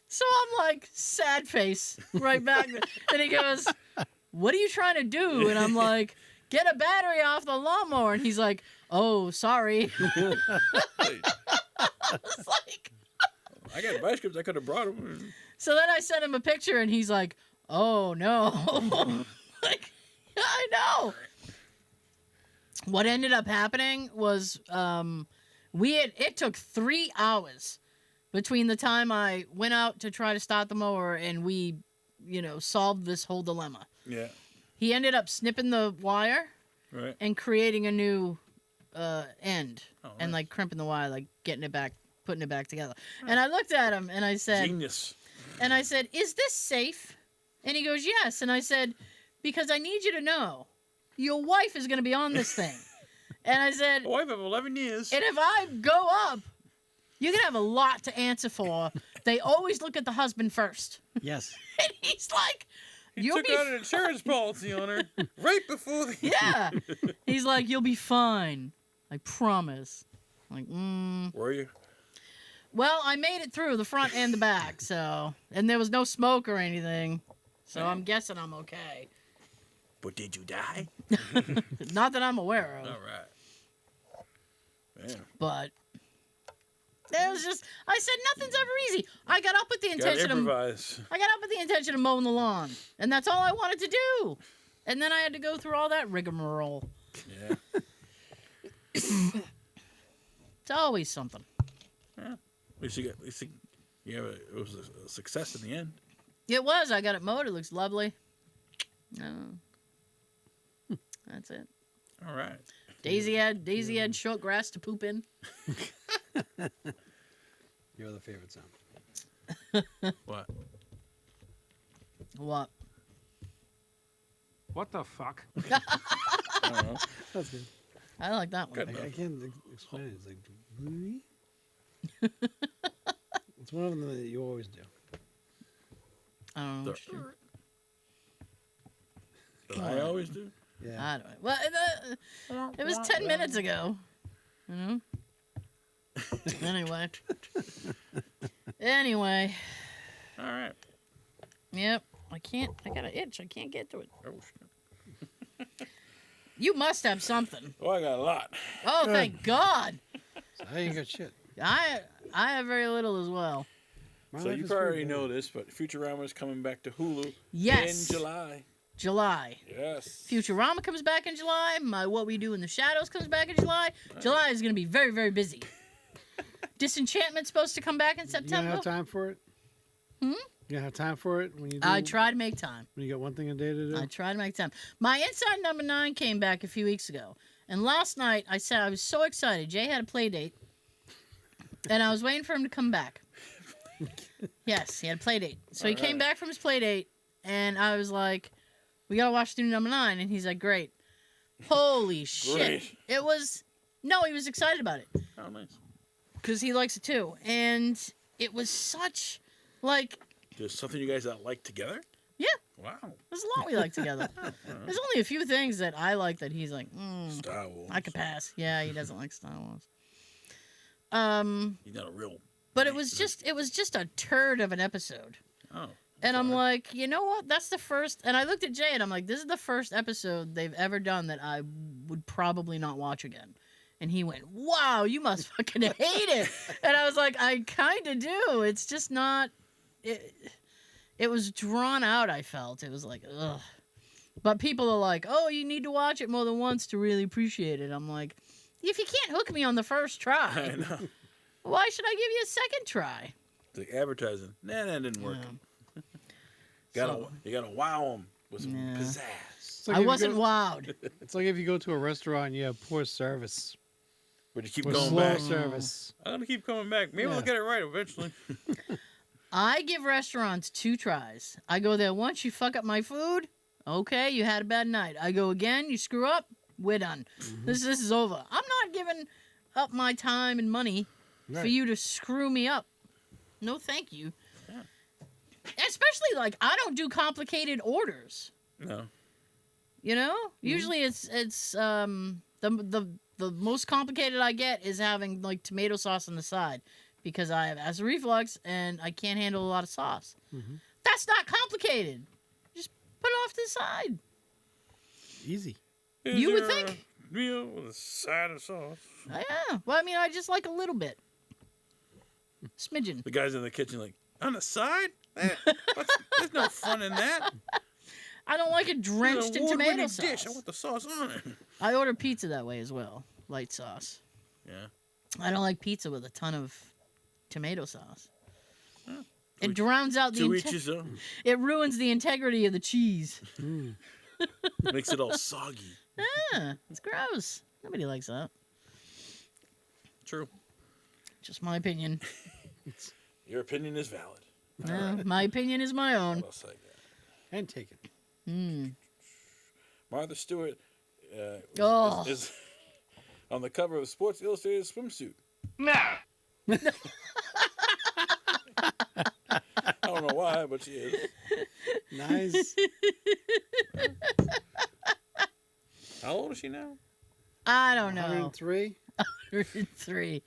[SPEAKER 2] So I'm like, sad face, right back. Then he goes, what are you trying to do? And I'm like, get a battery off the lawnmower. And he's like, oh, sorry. It's like,
[SPEAKER 3] I got vice grips. I could have brought them.
[SPEAKER 2] so then I sent him a picture, and he's like, oh, no. Like, I know. What ended up happening was it took 3 hours between the time I went out to try to start the mower and we, solved this whole dilemma.
[SPEAKER 3] Yeah.
[SPEAKER 2] He ended up snipping the wire and creating a new end and like crimping the wire, like getting it back, putting it back together. And I looked at him and I said,
[SPEAKER 3] genius.
[SPEAKER 2] And I said, is this safe? And he goes, yes. And I said, because I need you to know, your wife is going to be on this thing. And I said,
[SPEAKER 3] a wife of 11 years.
[SPEAKER 2] And if I go up, you're going to have a lot to answer for. They always look at the husband first.
[SPEAKER 4] Yes.
[SPEAKER 2] And he's like,
[SPEAKER 3] he took out an insurance policy on her right before the...
[SPEAKER 2] Yeah. He's like, you'll be fine. I promise. I'm like,
[SPEAKER 3] Were you?
[SPEAKER 2] Well, I made it through the front and the back, so... And there was no smoke or anything. So I'm guessing I'm okay.
[SPEAKER 3] But did you die?
[SPEAKER 2] Not that I'm aware of.
[SPEAKER 3] All right. Man.
[SPEAKER 2] But... It was just... I said nothing's ever easy. I got up with the intention of... I got up with the intention of mowing the lawn. And that's all I wanted to do. And then I had to go through all that rigmarole.
[SPEAKER 3] Yeah.
[SPEAKER 2] It's always something.
[SPEAKER 3] Yeah. At least it was a success in the end.
[SPEAKER 2] It was. I got it mowed. It looks lovely. That's it.
[SPEAKER 3] All right.
[SPEAKER 2] Daisy had short grass to poop in.
[SPEAKER 4] Your other favorite sound.
[SPEAKER 3] What?
[SPEAKER 2] What?
[SPEAKER 5] What the fuck?
[SPEAKER 3] I don't know.
[SPEAKER 4] That's good.
[SPEAKER 2] I like that one.
[SPEAKER 3] Good.
[SPEAKER 4] I can't explain it. It's like... It's one of them that you always do.
[SPEAKER 2] I don't know. What you...
[SPEAKER 3] I always do.
[SPEAKER 4] Yeah.
[SPEAKER 2] I don't know. Well, it was 10 minutes ago. You know? Anyway.
[SPEAKER 3] All right.
[SPEAKER 2] Yep. I got an itch. I can't get to it.
[SPEAKER 3] Oh, shit.
[SPEAKER 2] You must have something.
[SPEAKER 3] Oh, I got a lot.
[SPEAKER 2] Oh, thank God.
[SPEAKER 4] So I ain't got shit.
[SPEAKER 2] I have very little as well.
[SPEAKER 4] My
[SPEAKER 3] So
[SPEAKER 4] life
[SPEAKER 3] you
[SPEAKER 4] is
[SPEAKER 3] probably
[SPEAKER 4] pretty
[SPEAKER 3] know
[SPEAKER 4] boring.
[SPEAKER 3] this, but Futurama is coming back to Hulu
[SPEAKER 2] Yes.
[SPEAKER 3] in July.
[SPEAKER 2] July.
[SPEAKER 3] Yes.
[SPEAKER 2] Futurama comes back in July. My What We Do in the Shadows comes back in July. July is going to be very, very busy. Disenchantment's supposed to come back in
[SPEAKER 4] You
[SPEAKER 2] September.
[SPEAKER 4] gonna have time for it?
[SPEAKER 2] Hmm?
[SPEAKER 4] You gonna have time for it when you do?
[SPEAKER 2] I try to make time.
[SPEAKER 4] When you got one thing a day to do?
[SPEAKER 2] I try to make time. My Inside Number 9 came back a few weeks ago. And last night, I said I was so excited. Jay had a play date. And I was waiting for him to come back. Yes, he had a play date. So he came back from his play date. And I was like, we got to watch Student Number 9. And he's like, great. Holy shit.
[SPEAKER 3] Great.
[SPEAKER 2] It was... No, he was excited about it.
[SPEAKER 3] Oh, nice.
[SPEAKER 2] Because he likes it too. And it was such... Like...
[SPEAKER 3] There's something you guys like together?
[SPEAKER 2] Yeah.
[SPEAKER 3] Wow.
[SPEAKER 2] There's a lot we like together. There's only a few things that I like that he's like,
[SPEAKER 3] Star Wars.
[SPEAKER 2] I could pass. Yeah, he doesn't like Star Wars.
[SPEAKER 3] He's not a real...
[SPEAKER 2] But it was just a turd of an episode.
[SPEAKER 3] Oh.
[SPEAKER 2] And I'm like, you know what? That's the first. And I looked at Jay and I'm like, this is the first episode they've ever done that I would probably not watch again. And he went, wow, you must fucking hate it. And I was like, I kind of do. It's just not. It was drawn out, I felt. It was like, ugh. But people are like, oh, you need to watch it more than once to really appreciate it. I'm like, if you can't hook me on the first try,
[SPEAKER 3] I know.
[SPEAKER 2] why should I give you a second try?
[SPEAKER 3] The advertising. Nah, that didn't work.
[SPEAKER 2] Yeah.
[SPEAKER 3] You gotta wow them with some pizzazz.
[SPEAKER 4] It's like
[SPEAKER 2] I
[SPEAKER 4] if you
[SPEAKER 2] wasn't
[SPEAKER 4] go-
[SPEAKER 2] wowed.
[SPEAKER 4] It's like if you go to a restaurant and you have poor service.
[SPEAKER 3] But you keep
[SPEAKER 4] Or
[SPEAKER 3] going
[SPEAKER 4] slow
[SPEAKER 3] back.
[SPEAKER 4] service.
[SPEAKER 3] I'm gonna keep coming back. Maybe
[SPEAKER 4] Yeah.
[SPEAKER 3] we'll get it right eventually.
[SPEAKER 2] I give restaurants 2 tries. I go there once, you fuck up my food. Okay, you had a bad night. I go again, you screw up. We're done. This is over. I'm not giving up my time and money for
[SPEAKER 4] Right.
[SPEAKER 2] you to screw me up. No, thank you.
[SPEAKER 3] Yeah.
[SPEAKER 2] Especially like I don't do complicated orders.
[SPEAKER 3] No.
[SPEAKER 2] You know, usually it's the most complicated I get is having like tomato sauce on the side because I have acid reflux and I can't handle a lot of sauce.
[SPEAKER 4] Mhm.
[SPEAKER 2] That's not complicated. Just put it off to the side.
[SPEAKER 4] Easy.
[SPEAKER 3] Is
[SPEAKER 2] You would
[SPEAKER 3] there
[SPEAKER 2] think.
[SPEAKER 3] a meal with a side of sauce.
[SPEAKER 2] Yeah. Well, I mean, I just like a little bit. Smidgen.
[SPEAKER 3] The guys in the kitchen like, on the side? There's no fun in that.
[SPEAKER 2] I don't like it drenched
[SPEAKER 3] It's
[SPEAKER 2] in
[SPEAKER 3] an
[SPEAKER 2] tomato
[SPEAKER 3] award-winning
[SPEAKER 2] sauce.
[SPEAKER 3] dish. I want the sauce on it.
[SPEAKER 2] I order pizza that way as well. Light sauce.
[SPEAKER 3] Yeah.
[SPEAKER 2] I don't like pizza with a ton of tomato sauce.
[SPEAKER 3] Huh.
[SPEAKER 2] It drowns out the
[SPEAKER 3] To each his own.
[SPEAKER 2] It ruins the integrity of the cheese.
[SPEAKER 4] Mm.
[SPEAKER 3] Makes it all soggy.
[SPEAKER 2] Yeah, it's gross. Nobody likes that.
[SPEAKER 3] True.
[SPEAKER 2] Just my opinion.
[SPEAKER 3] Your opinion is valid.
[SPEAKER 2] No, my opinion is my own.
[SPEAKER 3] I'll say that.
[SPEAKER 4] And take it.
[SPEAKER 3] Martha Stewart
[SPEAKER 2] Oh.
[SPEAKER 3] is on the cover of Sports Illustrated swimsuit.
[SPEAKER 1] Nah.
[SPEAKER 3] I don't know why, but she is.
[SPEAKER 4] Nice.
[SPEAKER 3] How old is she now?
[SPEAKER 2] I don't know.
[SPEAKER 4] 103.
[SPEAKER 2] 103.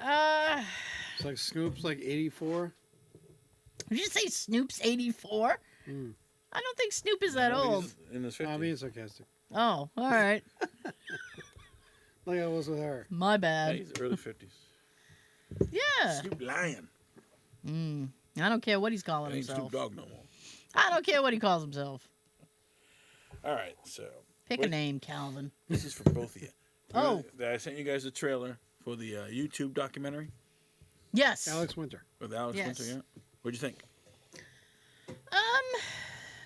[SPEAKER 4] It's like Snoop's like 84.
[SPEAKER 2] Did you say Snoop's 84?
[SPEAKER 4] Mm.
[SPEAKER 2] I don't think Snoop is that
[SPEAKER 3] No,
[SPEAKER 2] old.
[SPEAKER 3] he's in his 50s.
[SPEAKER 4] I'm being sarcastic.
[SPEAKER 2] Oh, all right.
[SPEAKER 4] Like I was with her.
[SPEAKER 2] My
[SPEAKER 3] Yeah,
[SPEAKER 2] bad.
[SPEAKER 3] he's early 50s.
[SPEAKER 2] Yeah.
[SPEAKER 3] Snoop Lion.
[SPEAKER 2] I don't care what he's calling
[SPEAKER 3] Ain't Snoop
[SPEAKER 2] himself.
[SPEAKER 3] Dogg no more.
[SPEAKER 2] I don't care what he calls himself.
[SPEAKER 3] All right, so
[SPEAKER 2] Pick a
[SPEAKER 3] Wait.
[SPEAKER 2] name, Calvin.
[SPEAKER 3] this is for both of you.
[SPEAKER 2] Oh.
[SPEAKER 3] I sent you guys a trailer for the YouTube documentary
[SPEAKER 2] Yes.
[SPEAKER 4] Alex Winter.
[SPEAKER 3] with Alex
[SPEAKER 2] Yes.
[SPEAKER 3] Winter. Yeah. What'd you think?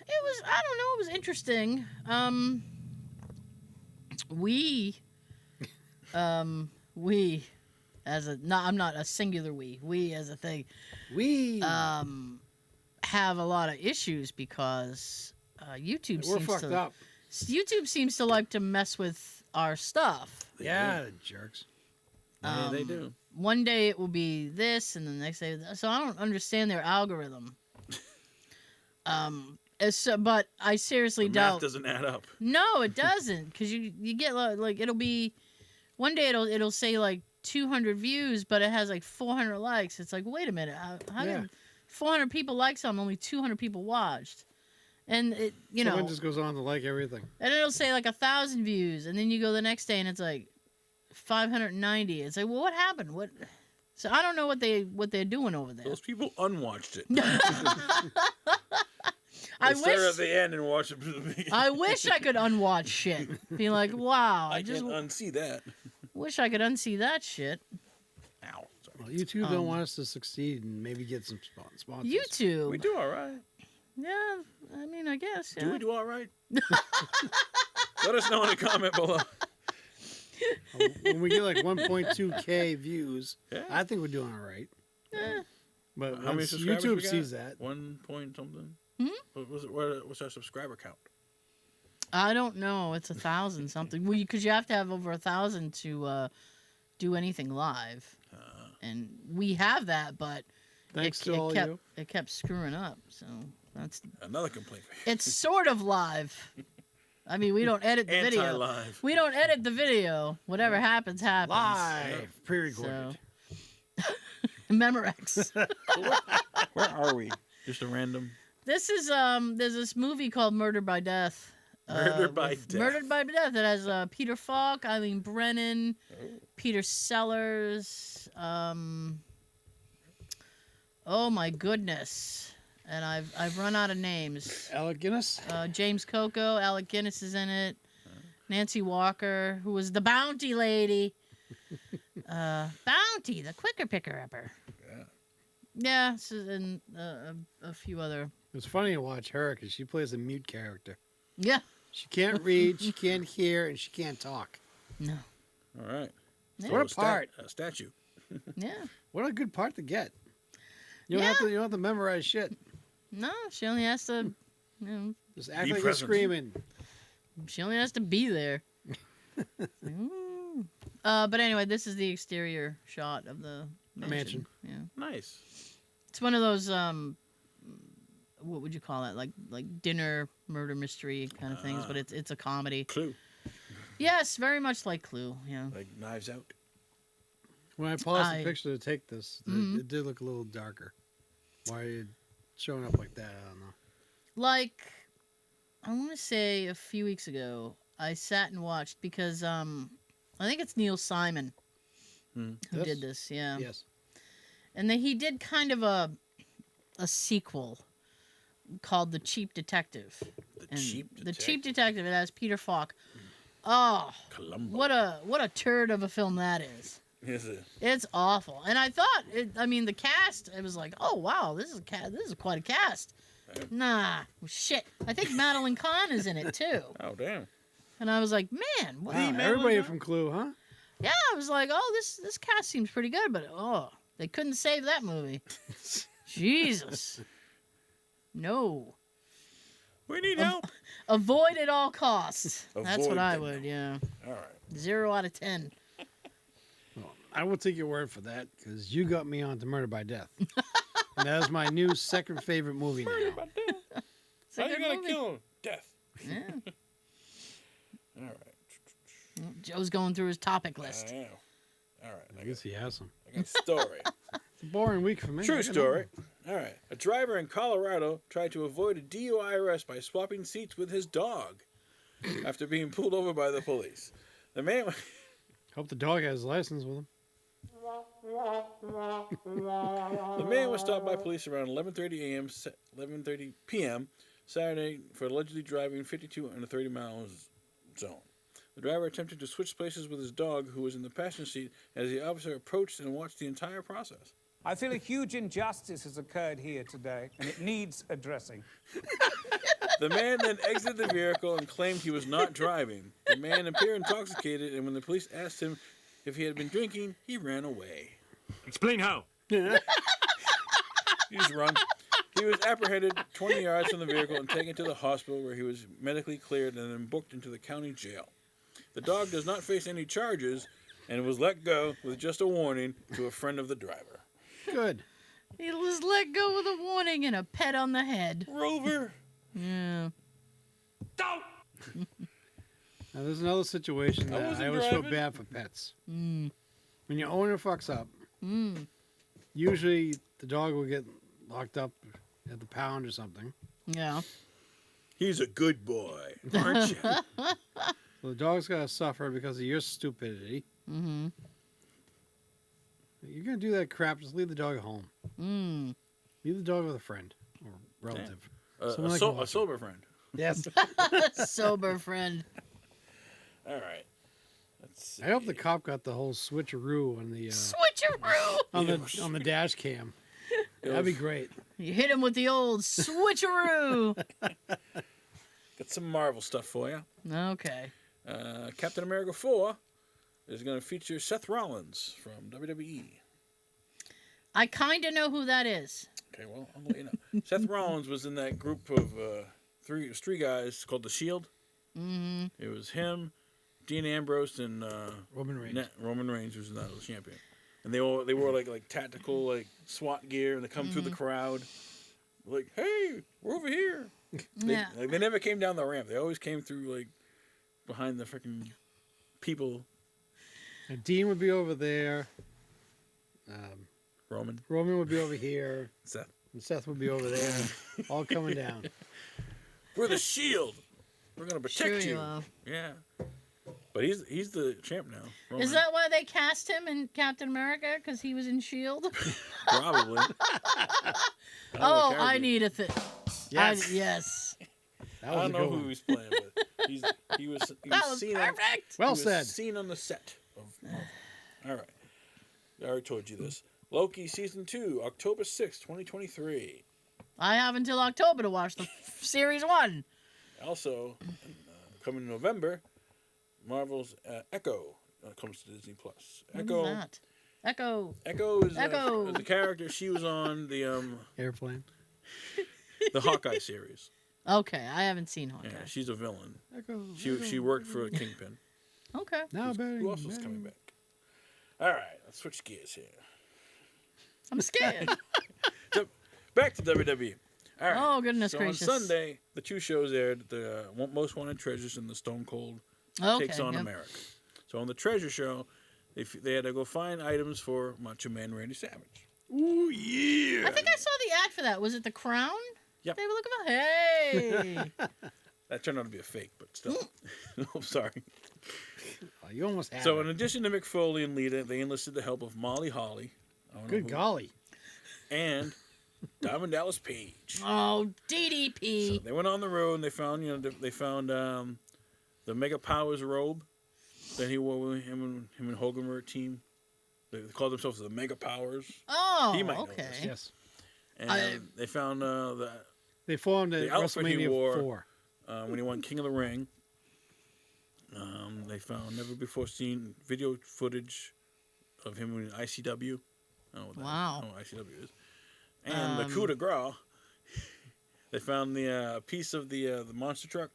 [SPEAKER 2] It was, I don't know, it was interesting. We as a, no, I'm not a singular we as a thing,
[SPEAKER 4] We.
[SPEAKER 2] have a lot of issues because YouTube
[SPEAKER 4] We're
[SPEAKER 2] seems
[SPEAKER 4] fucked
[SPEAKER 2] to
[SPEAKER 4] up.
[SPEAKER 2] YouTube seems to like to mess with our stuff.
[SPEAKER 4] Yeah, jerks.
[SPEAKER 3] Yeah, they do.
[SPEAKER 2] One day it will be this, and the next day, so I don't understand their algorithm. But I seriously
[SPEAKER 3] The math
[SPEAKER 2] doubt.
[SPEAKER 3] doesn't add up.
[SPEAKER 2] No, it doesn't, because you get like it'll be one day it'll say like 200 views, but it has like 400 likes. It's like, wait a minute, how
[SPEAKER 4] Yeah.
[SPEAKER 2] did 400 people like something, only 200 people watched? And it,
[SPEAKER 4] Someone just goes on to like everything.
[SPEAKER 2] and it'll say like 1,000 views, and then you go the next day and it's like 590. It's like, well, what happened? What? So I don't know what they're doing over there.
[SPEAKER 3] Those people unwatched it.
[SPEAKER 2] I
[SPEAKER 3] start
[SPEAKER 2] wish
[SPEAKER 3] at the end and watch it from the beginning.
[SPEAKER 2] I wish I could unwatch shit. Be like, wow,
[SPEAKER 3] I
[SPEAKER 2] just
[SPEAKER 3] can't unsee that.
[SPEAKER 2] wish I could unsee that shit.
[SPEAKER 3] Ow. Sorry.
[SPEAKER 4] Well, YouTube don't want us to succeed and maybe get some sponsors.
[SPEAKER 2] YouTube.
[SPEAKER 3] We do all right.
[SPEAKER 2] Yeah, I mean, I guess. Yeah.
[SPEAKER 3] Do we do all right? Let us know in the comment below.
[SPEAKER 4] When we get like 1.2K views,
[SPEAKER 3] Yeah.
[SPEAKER 4] I think we're doing all right.
[SPEAKER 2] Eh.
[SPEAKER 4] But
[SPEAKER 3] How many
[SPEAKER 4] once
[SPEAKER 3] subscribers
[SPEAKER 4] YouTube
[SPEAKER 3] we got?
[SPEAKER 4] sees that,
[SPEAKER 3] 1 point something. What's our subscriber count?
[SPEAKER 2] I don't know. It's 1,000 something. Well, because you have to have over 1,000 to do anything live, and we have that, but
[SPEAKER 4] thanks to all you.
[SPEAKER 2] it kept screwing up. So that's
[SPEAKER 3] Another complaint for you.
[SPEAKER 2] it's sort of live. I mean, we don't edit the video.
[SPEAKER 3] Anti-live.
[SPEAKER 2] We don't edit the video. Whatever happens, happens.
[SPEAKER 4] Live, pre-recorded.
[SPEAKER 2] Memorex.
[SPEAKER 1] Where are we?
[SPEAKER 3] Just a random.
[SPEAKER 2] This is there's this movie called Murder by Death.
[SPEAKER 3] Murder by Death.
[SPEAKER 2] Murdered by Death. It has Peter Falk, Eileen Brennan, Peter Sellers. Oh my goodness! And I've run out of names.
[SPEAKER 4] Alec Guinness.
[SPEAKER 2] James Coco, Alec Guinness is in it. Nancy Walker, who was the Bounty Lady. Bounty, the quicker picker upper. Yeah, and a few other.
[SPEAKER 4] It's funny to watch her because she plays a mute character.
[SPEAKER 2] Yeah.
[SPEAKER 4] She can't read, she can't hear, and she can't talk.
[SPEAKER 2] No.
[SPEAKER 3] All right.
[SPEAKER 2] Yeah.
[SPEAKER 4] What a part!
[SPEAKER 3] A statue.
[SPEAKER 2] Yeah.
[SPEAKER 4] What a good part to get. You don't have to memorize shit.
[SPEAKER 2] No, she only has to.
[SPEAKER 4] Just act
[SPEAKER 3] Be
[SPEAKER 4] like
[SPEAKER 3] present.
[SPEAKER 4] you're screaming.
[SPEAKER 2] She only has to be there. But anyway, this is the exterior shot of the mansion. Yeah.
[SPEAKER 3] Nice.
[SPEAKER 2] It's one of those what would you call it? Like dinner murder mystery kind of things, but it's a comedy.
[SPEAKER 3] Clue.
[SPEAKER 2] Yes, very much like Clue. Yeah.
[SPEAKER 3] Like Knives Out.
[SPEAKER 4] When I paused the picture to take this, it did look a little darker. Why are you showing up like that? I don't know.
[SPEAKER 2] Like, I want to say a few weeks ago, I sat and watched because I think it's Neil Simon who did this. Yeah.
[SPEAKER 4] Yes.
[SPEAKER 2] And then he did kind of a sequel called The Cheap Detective.
[SPEAKER 3] The
[SPEAKER 2] Cheap Detective. It has Peter Falk. Oh,
[SPEAKER 3] Columbo.
[SPEAKER 2] what a turd of a film that is.
[SPEAKER 3] Is it?
[SPEAKER 2] It's awful. And I thought, the cast. It was like, oh wow, this is quite a cast. Nah, shit. I think Madeline Kahn is in it too.
[SPEAKER 3] Oh damn.
[SPEAKER 2] And I was like, man, what?
[SPEAKER 4] Wow, everybody from Clue, huh?
[SPEAKER 2] Yeah, I was like, oh, this cast seems pretty good, but they couldn't save that movie. Jesus. No.
[SPEAKER 3] We need help.
[SPEAKER 2] Avoid at all costs. That's what
[SPEAKER 3] Avoid
[SPEAKER 2] I
[SPEAKER 3] them.
[SPEAKER 2] would, yeah.
[SPEAKER 3] All right.
[SPEAKER 2] 0 out of 10.
[SPEAKER 4] Well, I will take your word for that because you got me on to Murder by Death. And that is my new second favorite movie now.
[SPEAKER 2] It's a
[SPEAKER 3] How you
[SPEAKER 2] good
[SPEAKER 3] gonna
[SPEAKER 2] movie.
[SPEAKER 3] kill him? Death.
[SPEAKER 2] Yeah.
[SPEAKER 3] All right.
[SPEAKER 2] Joe's going through his topic list.
[SPEAKER 3] I am. All right.
[SPEAKER 4] I guess he has some.
[SPEAKER 3] I got a story.
[SPEAKER 4] It's a boring week for me.
[SPEAKER 3] True story. All right. A driver in Colorado tried to avoid a DUI arrest by swapping seats with his dog after being pulled over by the police. The man.
[SPEAKER 4] Hope the dog has a license with him.
[SPEAKER 3] The man was stopped by police around 11:30 p.m. Saturday for allegedly driving 52 in a 30-mile zone. The driver attempted to switch places with his dog, who was in the passenger seat, as the officer approached and watched the entire process.
[SPEAKER 5] I feel a huge injustice has occurred here today, and it needs addressing.
[SPEAKER 3] The man then exited the vehicle and claimed he was not driving. The man appeared intoxicated, and when the police asked him if he had been drinking, he ran away.
[SPEAKER 6] Explain how.
[SPEAKER 3] He just run. He was apprehended 20 yards from the vehicle and taken to the hospital, where he was medically cleared and then booked into the county jail. The dog does not face any charges and was let go with just a warning to a friend of the driver.
[SPEAKER 4] Good.
[SPEAKER 2] He was let go with a warning and a pet on the head.
[SPEAKER 3] Rover.
[SPEAKER 2] Yeah.
[SPEAKER 6] Don't.
[SPEAKER 4] Now, there's another situation that
[SPEAKER 3] wasn't
[SPEAKER 4] I always feel
[SPEAKER 3] driving.
[SPEAKER 4] bad for pets. When your owner fucks up, usually the dog will get locked up at the pound or something.
[SPEAKER 2] Yeah.
[SPEAKER 3] He's a good boy, aren't you?
[SPEAKER 4] So the dog's got to suffer because of your stupidity.
[SPEAKER 2] Mm-hmm.
[SPEAKER 4] You're going to do that crap, just leave the dog at home. Leave the dog with a friend or relative. Someone that can watch
[SPEAKER 3] A sober friend.
[SPEAKER 4] Yes.
[SPEAKER 2] Sober friend.
[SPEAKER 3] All right. Let's see.
[SPEAKER 4] I hope the cop got the whole switcheroo on the
[SPEAKER 2] Switcheroo.
[SPEAKER 4] on the dash cam. That'd be great.
[SPEAKER 2] You hit him with the old switcheroo.
[SPEAKER 3] Got some Marvel stuff for you.
[SPEAKER 2] Okay.
[SPEAKER 3] Captain America 4 is going to feature Seth Rollins from WWE.
[SPEAKER 2] I kind of know who that is.
[SPEAKER 3] Okay, well, I'll let you know. Seth Rollins was in that group of three guys called The Shield.
[SPEAKER 2] Mm-hmm.
[SPEAKER 3] It was him, Dean Ambrose, and
[SPEAKER 4] Roman Reigns.
[SPEAKER 3] Roman Reigns, who's now the champion. And they wore like tactical like SWAT gear, and they come through the crowd, like, "Hey, we're over here." They never came down the ramp. They always came through like behind the freaking people.
[SPEAKER 4] And Dean would be over there.
[SPEAKER 3] Roman,
[SPEAKER 4] Roman would be over here.
[SPEAKER 3] Seth.
[SPEAKER 4] And Seth would be over there. All coming down.
[SPEAKER 3] We're the Shield. We're gonna protect
[SPEAKER 2] Sure
[SPEAKER 3] you.
[SPEAKER 2] you are.
[SPEAKER 3] Yeah. But he's the champ now. Roman.
[SPEAKER 2] Is that why they cast him in Captain America? Because he was in S.H.I.E.L.D.?
[SPEAKER 3] Probably.
[SPEAKER 2] Oh, I need a thing.
[SPEAKER 4] Yes.
[SPEAKER 2] Yes.
[SPEAKER 4] That
[SPEAKER 3] I
[SPEAKER 4] was
[SPEAKER 3] don't
[SPEAKER 4] a
[SPEAKER 3] know
[SPEAKER 4] good
[SPEAKER 3] who
[SPEAKER 4] one.
[SPEAKER 3] he's playing, but he was
[SPEAKER 2] That was
[SPEAKER 3] seen
[SPEAKER 2] perfect.
[SPEAKER 4] Well
[SPEAKER 3] he was
[SPEAKER 4] said.
[SPEAKER 3] seen on the set of Marvel. All right. I already told you this. Loki Season 2, October 6th, 2023.
[SPEAKER 2] I have until October to watch the series 1.
[SPEAKER 3] Also, coming in November, Marvel's Echo comes to Disney+.
[SPEAKER 2] What
[SPEAKER 3] Echo.
[SPEAKER 2] is that? Echo.
[SPEAKER 3] Echo is
[SPEAKER 2] Echo.
[SPEAKER 3] the character. She was on the
[SPEAKER 4] Airplane.
[SPEAKER 3] Hawkeye series.
[SPEAKER 2] Okay, I haven't seen Hawkeye.
[SPEAKER 3] Yeah, she's a villain.
[SPEAKER 4] Echo.
[SPEAKER 3] She worked for Kingpin.
[SPEAKER 2] Okay.
[SPEAKER 4] Now, bang,
[SPEAKER 3] Who else is
[SPEAKER 4] bang.
[SPEAKER 3] coming back? All right, let's switch gears here.
[SPEAKER 2] I'm scared.
[SPEAKER 3] Back to WWE. All right.
[SPEAKER 2] Oh, goodness
[SPEAKER 3] so
[SPEAKER 2] gracious.
[SPEAKER 3] on Sunday, the two shows aired: the Most Wanted Treasures and the Stone Cold Takes on
[SPEAKER 2] yep.
[SPEAKER 3] America. So on the Treasure Show, they had to go find items for Macho Man Randy Savage. Ooh yeah!
[SPEAKER 2] I think I saw the ad for that. Was it The Crown?
[SPEAKER 3] Yep.
[SPEAKER 2] They were looking for. Hey.
[SPEAKER 3] That turned out to be a fake, but still. I'm sorry.
[SPEAKER 4] Oh, you almost had
[SPEAKER 3] So
[SPEAKER 4] it.
[SPEAKER 3] in addition to Mick Foley and Lita, they enlisted the help of Molly Holly. I don't know
[SPEAKER 4] Good
[SPEAKER 3] who-
[SPEAKER 4] golly.
[SPEAKER 3] And Diamond Dallas Page.
[SPEAKER 2] Oh, DDP.
[SPEAKER 3] So they went on the road and they found the Mega Powers robe that he wore with him and Hogan were a team. They called themselves the Mega Powers.
[SPEAKER 2] Oh,
[SPEAKER 3] He might know
[SPEAKER 2] okay.
[SPEAKER 3] this.
[SPEAKER 4] Yes.
[SPEAKER 3] And they found
[SPEAKER 4] They formed at
[SPEAKER 3] The outfit he
[SPEAKER 4] WrestleMania
[SPEAKER 3] wore.
[SPEAKER 4] 4.
[SPEAKER 3] when he won King of the Ring. They found never before seen video footage of him in ICW. I don't know what that
[SPEAKER 2] Wow.
[SPEAKER 3] I don't know what ICW is. And the coup de grace. They found the piece of the monster truck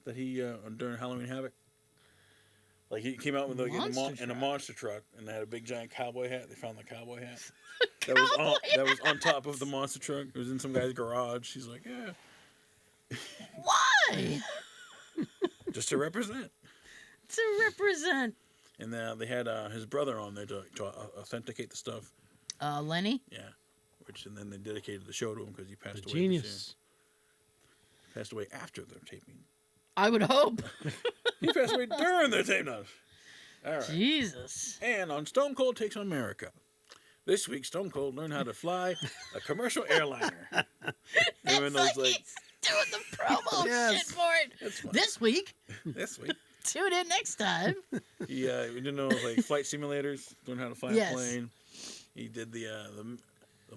[SPEAKER 3] that he during Halloween Havoc. Like he came out with like in a monster truck, and they had a big giant cowboy hat. They found the cowboy hat. That was on top of the monster truck. It was in some guy's garage. He's like, yeah,
[SPEAKER 2] Why?
[SPEAKER 3] just to represent.
[SPEAKER 2] To represent.
[SPEAKER 3] And they had his brother on there to authenticate the stuff.
[SPEAKER 2] Lenny?
[SPEAKER 3] Yeah, and then they dedicated the show to him because he passed away.
[SPEAKER 4] Genius.
[SPEAKER 3] This year. Passed away after the taping.
[SPEAKER 2] I would hope.
[SPEAKER 3] He passed away during the taping. No. All right.
[SPEAKER 2] Jesus.
[SPEAKER 3] And on Stone Cold Takes on America. This week, Stone Cold learned how to fly a commercial airliner.
[SPEAKER 2] It's like he's doing the promo
[SPEAKER 4] Yes.
[SPEAKER 2] shit for it.
[SPEAKER 3] That's fine.
[SPEAKER 2] This week.
[SPEAKER 3] This week.
[SPEAKER 2] Tune in next time.
[SPEAKER 3] He didn't know like flight simulators, learned how to fly
[SPEAKER 2] Yes.
[SPEAKER 3] a plane. He did the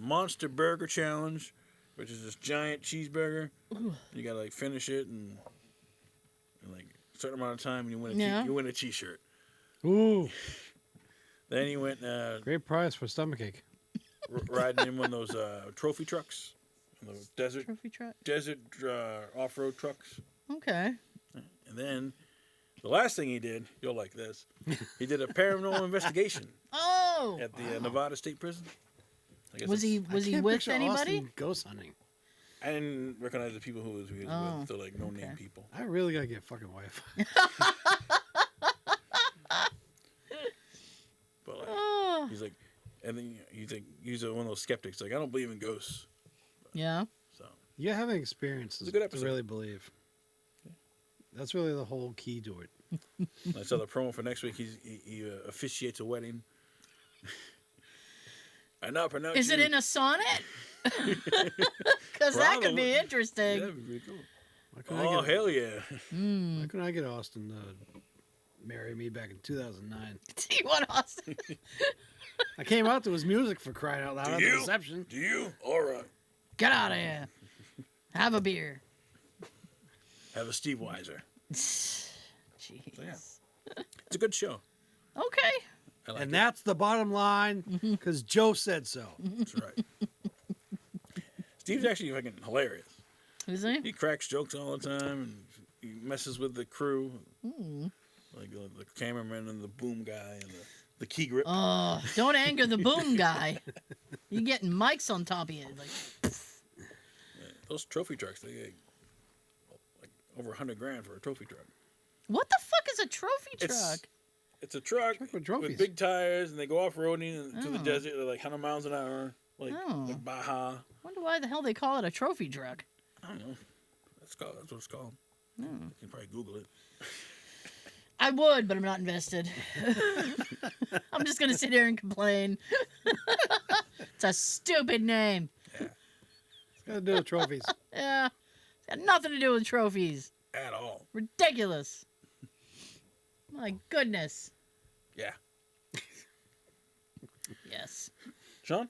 [SPEAKER 3] Monster Burger Challenge, which is this giant cheeseburger.
[SPEAKER 2] Ooh.
[SPEAKER 3] You gotta like finish it in like a certain amount of time, and you win a T-shirt.
[SPEAKER 4] Ooh.
[SPEAKER 3] Then he went
[SPEAKER 4] Great prize for stomachache.
[SPEAKER 3] riding in one of those trophy trucks, those
[SPEAKER 2] Trophy truck.
[SPEAKER 3] desert off-road trucks.
[SPEAKER 2] Okay.
[SPEAKER 3] And then the last thing he did, you'll like this. He did a paranormal investigation
[SPEAKER 2] Oh.
[SPEAKER 3] at the Nevada State Prison. I guess
[SPEAKER 2] Was
[SPEAKER 3] it's-
[SPEAKER 2] he
[SPEAKER 4] Can't
[SPEAKER 2] with
[SPEAKER 4] picture
[SPEAKER 2] anybody?
[SPEAKER 4] Austin ghost hunting.
[SPEAKER 3] I didn't recognize the people who he was
[SPEAKER 2] Oh,
[SPEAKER 3] with. They're like no-name
[SPEAKER 2] okay.
[SPEAKER 3] people.
[SPEAKER 4] I really gotta get fucking Wi-Fi.
[SPEAKER 3] But like,
[SPEAKER 2] Oh.
[SPEAKER 3] he's like, and then he's one of those skeptics. Like, I don't believe in ghosts.
[SPEAKER 2] Yeah.
[SPEAKER 3] So
[SPEAKER 4] You gotta have experiences
[SPEAKER 3] It's a good
[SPEAKER 4] to
[SPEAKER 3] episode.
[SPEAKER 4] really believe. That's really the whole key to it.
[SPEAKER 3] I saw the promo for next week. He officiates a wedding. I now pronounce
[SPEAKER 2] Is it
[SPEAKER 3] you-
[SPEAKER 2] in a sonnet? Because that could be
[SPEAKER 3] Probably.
[SPEAKER 2] interesting.
[SPEAKER 3] Yeah, that'd be pretty cool.
[SPEAKER 4] Why couldn't
[SPEAKER 3] Oh,
[SPEAKER 4] I get,
[SPEAKER 3] hell yeah.
[SPEAKER 4] why couldn't I get Austin to marry me back in 2009?
[SPEAKER 2] Do you want Austin?
[SPEAKER 4] I came out to his music for crying out loud
[SPEAKER 3] Do
[SPEAKER 4] at the
[SPEAKER 3] you?
[SPEAKER 4] reception.
[SPEAKER 3] Do you? All right.
[SPEAKER 2] Get out of here. Have a beer.
[SPEAKER 3] Have a Steve Weiser.
[SPEAKER 2] Jeez.
[SPEAKER 3] So, yeah. It's a good show.
[SPEAKER 2] Okay.
[SPEAKER 3] I like
[SPEAKER 4] And
[SPEAKER 3] it.
[SPEAKER 4] that's the bottom line, because Joe said so.
[SPEAKER 3] That's right. Steve's actually fucking hilarious.
[SPEAKER 2] Is he?
[SPEAKER 3] He cracks jokes all the time, and he messes with the crew. Like the cameraman and the boom guy and the key grip.
[SPEAKER 2] Oh, don't anger the boom guy. You're getting mics on top of you. Like,
[SPEAKER 3] Yeah, those trophy trucks, they get like over $100,000 for a trophy truck.
[SPEAKER 2] what the fuck is a trophy truck?
[SPEAKER 3] It's a truck
[SPEAKER 4] Truck with
[SPEAKER 3] with
[SPEAKER 4] trophies.
[SPEAKER 3] big tires, and they go off-roading to the
[SPEAKER 2] Oh.
[SPEAKER 3] desert at like 100 miles an hour, like
[SPEAKER 2] Oh.
[SPEAKER 3] Baja.
[SPEAKER 2] Wonder why the hell they call it a trophy truck.
[SPEAKER 3] I don't know. That's what it's called. You can probably Google it.
[SPEAKER 2] I would, but I'm not invested. I'm just gonna sit here and complain. It's a stupid name.
[SPEAKER 4] It's got to do with trophies.
[SPEAKER 2] Yeah, it's got nothing to do with trophies.
[SPEAKER 3] At all.
[SPEAKER 2] Ridiculous. My goodness.
[SPEAKER 3] Yeah.
[SPEAKER 2] Yes.
[SPEAKER 3] Sean?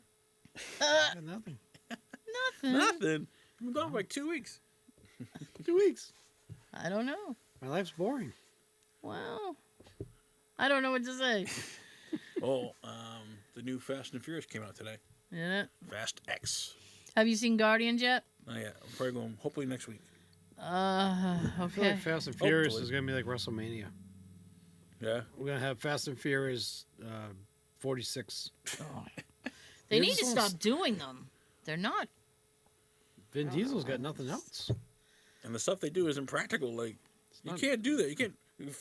[SPEAKER 4] Got nothing.
[SPEAKER 2] Nothing.
[SPEAKER 3] Nothing. You've been gone for like 2 weeks.
[SPEAKER 4] 2 weeks.
[SPEAKER 2] I don't know.
[SPEAKER 4] My life's boring.
[SPEAKER 2] Well, I don't know what to say.
[SPEAKER 3] Oh, the new Fast and Furious came out today.
[SPEAKER 2] Yeah.
[SPEAKER 3] Fast X.
[SPEAKER 2] Have you seen Guardians yet?
[SPEAKER 3] Oh yeah, I'm probably going hopefully next week.
[SPEAKER 4] I feel
[SPEAKER 2] Okay.
[SPEAKER 4] like Fast and Furious
[SPEAKER 3] Hopefully.
[SPEAKER 4] is going to be like WrestleMania.
[SPEAKER 3] Yeah.
[SPEAKER 4] We're going to have Fast and Furious 46.
[SPEAKER 2] They
[SPEAKER 4] Yeah,
[SPEAKER 2] need
[SPEAKER 4] this
[SPEAKER 2] to
[SPEAKER 4] one's-
[SPEAKER 2] stop doing them. They're not.
[SPEAKER 4] Vin Diesel's got nothing else.
[SPEAKER 3] And the stuff they do is impractical. Like you
[SPEAKER 4] not-
[SPEAKER 3] can't do that. You can't.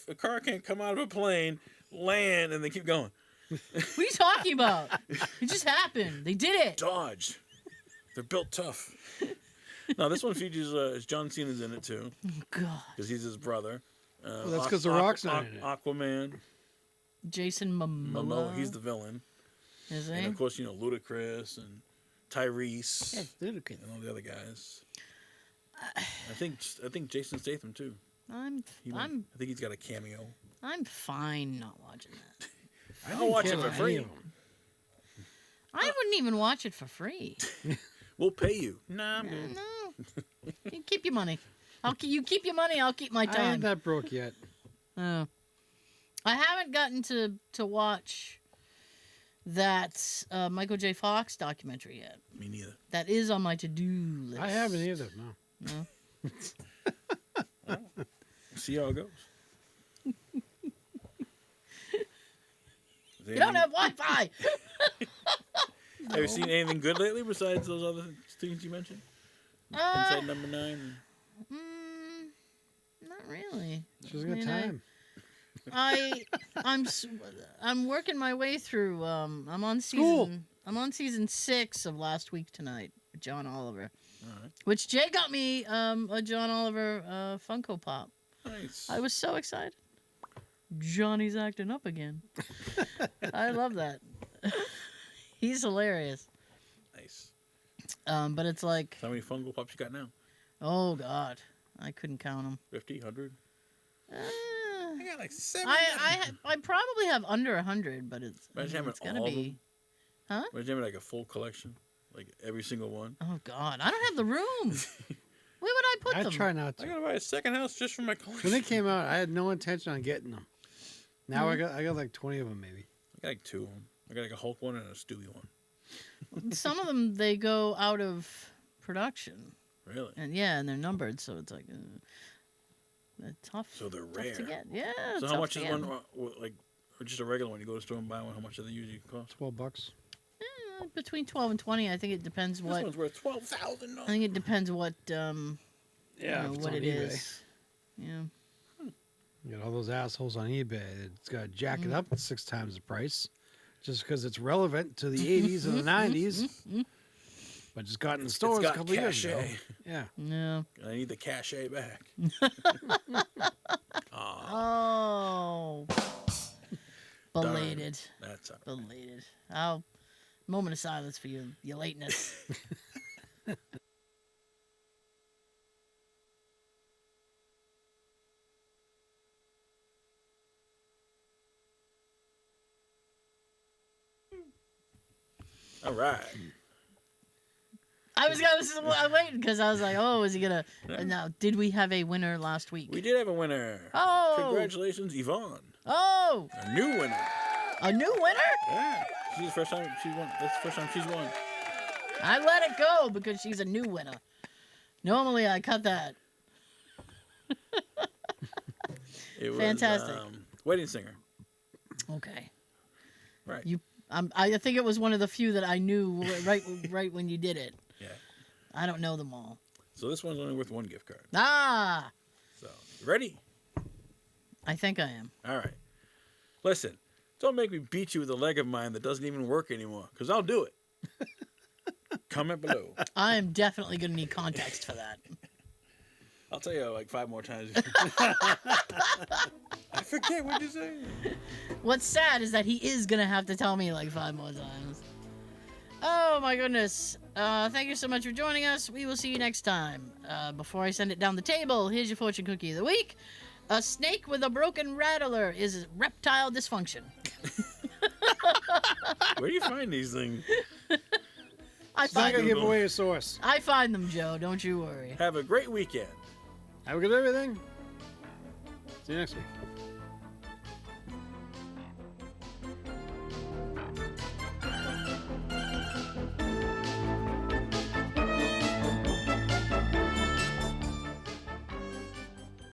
[SPEAKER 3] A car can't come out of a plane, land, and they keep going.
[SPEAKER 2] What are you talking about? It just happened. They did it.
[SPEAKER 3] Dodge. They're built tough. No, this one features John Cena's in it too,
[SPEAKER 2] Oh, God.
[SPEAKER 3] because he's his brother.
[SPEAKER 4] that's 'cause The Rock's not in it.
[SPEAKER 3] Aquaman.
[SPEAKER 2] Jason Momoa.
[SPEAKER 3] Momoa, he's the villain.
[SPEAKER 2] Is
[SPEAKER 3] And
[SPEAKER 2] he?
[SPEAKER 3] of course, Ludacris and Tyrese
[SPEAKER 4] Yeah, Ludacris.
[SPEAKER 3] and all the other guys. I think Jason Statham too.
[SPEAKER 2] I'm
[SPEAKER 3] I think he's got a cameo.
[SPEAKER 2] fine not watching that.
[SPEAKER 3] I'll watch it
[SPEAKER 4] care
[SPEAKER 3] for
[SPEAKER 4] about
[SPEAKER 3] free.
[SPEAKER 4] any of 'em.
[SPEAKER 2] I wouldn't even watch it for free.
[SPEAKER 3] We'll pay you. Nah, I'm good.
[SPEAKER 2] No. You keep your money. You keep your money, I'll keep my
[SPEAKER 4] I ain't
[SPEAKER 2] time.
[SPEAKER 4] that broke yet.
[SPEAKER 2] Oh. I haven't gotten to watch that Michael J. Fox documentary yet.
[SPEAKER 3] Me neither.
[SPEAKER 2] That is on my to-do list.
[SPEAKER 4] I haven't either, no.
[SPEAKER 2] No.
[SPEAKER 3] See how it goes.
[SPEAKER 2] You don't have Wi-Fi.
[SPEAKER 3] Have you seen anything good lately besides those other things you mentioned? Inside number 9.
[SPEAKER 2] Not really.
[SPEAKER 4] She's
[SPEAKER 2] I
[SPEAKER 4] got
[SPEAKER 2] mean,
[SPEAKER 4] time.
[SPEAKER 2] I'm working my way through. I'm on
[SPEAKER 4] School.
[SPEAKER 2] season 6 of Last Week Tonight with John Oliver,
[SPEAKER 3] All right.
[SPEAKER 2] which Jay got me a John Oliver Funko Pop.
[SPEAKER 3] Nice.
[SPEAKER 2] I was so excited. Johnny's acting up again. I love that. He's hilarious.
[SPEAKER 3] Nice.
[SPEAKER 2] But it's like,
[SPEAKER 3] How many Funko Pops you got now?
[SPEAKER 2] oh God, I couldn't count them.
[SPEAKER 3] 50, 100?
[SPEAKER 2] Uh,
[SPEAKER 3] I got like 7.
[SPEAKER 2] I probably have under 100, but it's
[SPEAKER 3] Imagine having
[SPEAKER 2] it's gonna
[SPEAKER 3] all of
[SPEAKER 2] be.
[SPEAKER 3] them. Imagine having like a full collection. Like every single one.
[SPEAKER 2] Oh God, I don't have the room. Where would I put
[SPEAKER 4] I
[SPEAKER 2] them?
[SPEAKER 4] try not
[SPEAKER 3] I
[SPEAKER 4] to.
[SPEAKER 3] gotta buy a second house just for my collection.
[SPEAKER 4] When they came out, I had no intention on getting them. Now I got like 20 of them maybe.
[SPEAKER 3] I got like 2 of them. I got like a Hulk one and a Stewie one.
[SPEAKER 2] Some of them they go out of production,
[SPEAKER 3] Really?
[SPEAKER 2] and they're numbered, so it's like they're tough.
[SPEAKER 3] So they're
[SPEAKER 2] tough
[SPEAKER 3] rare.
[SPEAKER 2] to get. Yeah.
[SPEAKER 3] So
[SPEAKER 2] tough
[SPEAKER 3] how much
[SPEAKER 2] to
[SPEAKER 3] is
[SPEAKER 2] get.
[SPEAKER 3] one, like, or just a regular one? You go to the store and buy one. How much do they usually cost?
[SPEAKER 4] $12.
[SPEAKER 2] Between 12 and 20. I think it depends
[SPEAKER 3] This
[SPEAKER 2] what.
[SPEAKER 3] one's worth $12,000.
[SPEAKER 2] I think it depends what
[SPEAKER 4] Yeah, if it's
[SPEAKER 2] what
[SPEAKER 4] on
[SPEAKER 2] it
[SPEAKER 4] eBay.
[SPEAKER 2] is. Yeah.
[SPEAKER 4] You got all those assholes on eBay. It's got to jack it up 6 times the price just because it's relevant to the 80s and the 90s. But just got in the stores a
[SPEAKER 3] got
[SPEAKER 4] couple years ago.
[SPEAKER 3] cachet.
[SPEAKER 4] Yeah.
[SPEAKER 2] No.
[SPEAKER 3] I need the cachet back.
[SPEAKER 2] Oh. Belated.
[SPEAKER 3] That's all right.
[SPEAKER 2] Belated. Oh. Moment of silence for you lateness.
[SPEAKER 3] All right.
[SPEAKER 2] I was waiting because I was like, oh, is he gonna? Now, did we have a winner last week?
[SPEAKER 3] We did have a winner.
[SPEAKER 2] Oh.
[SPEAKER 3] Congratulations, Yvonne.
[SPEAKER 2] Oh,
[SPEAKER 3] A new winner.
[SPEAKER 2] a new winner?
[SPEAKER 3] Yeah. She's the first time she won. That's the first time she's won.
[SPEAKER 2] I let it go because she's a new winner. Normally, I cut that.
[SPEAKER 3] It was
[SPEAKER 2] Fantastic.
[SPEAKER 3] Wedding Singer.
[SPEAKER 2] Okay.
[SPEAKER 3] Right.
[SPEAKER 2] I think it was one of the few that I knew right when you did it.
[SPEAKER 3] Yeah.
[SPEAKER 2] I don't know them all.
[SPEAKER 3] So this one's only worth one gift card.
[SPEAKER 2] Ah,
[SPEAKER 3] So you ready?
[SPEAKER 2] I think I am.
[SPEAKER 3] All right. Listen, don't make me beat you with a leg of mine that doesn't even work anymore, because I'll do it. Comment below.
[SPEAKER 2] I am definitely going to need context for that.
[SPEAKER 3] I'll tell you like 5 more times. I forget what you say.
[SPEAKER 2] What's sad is that he is going to have to tell me like 5 more times. Oh my goodness. Thank you so much for joining us. We will see you next time. Before I send it down the table, here's your fortune cookie of the week. A snake with a broken rattler is reptile dysfunction.
[SPEAKER 3] Where do you find these things?
[SPEAKER 2] I
[SPEAKER 4] It's not
[SPEAKER 2] find
[SPEAKER 4] gonna give
[SPEAKER 2] them.
[SPEAKER 4] away a source.
[SPEAKER 2] I find them, Joe. Don't you worry.
[SPEAKER 3] Have a great weekend.
[SPEAKER 4] Have a good everything. See you next week.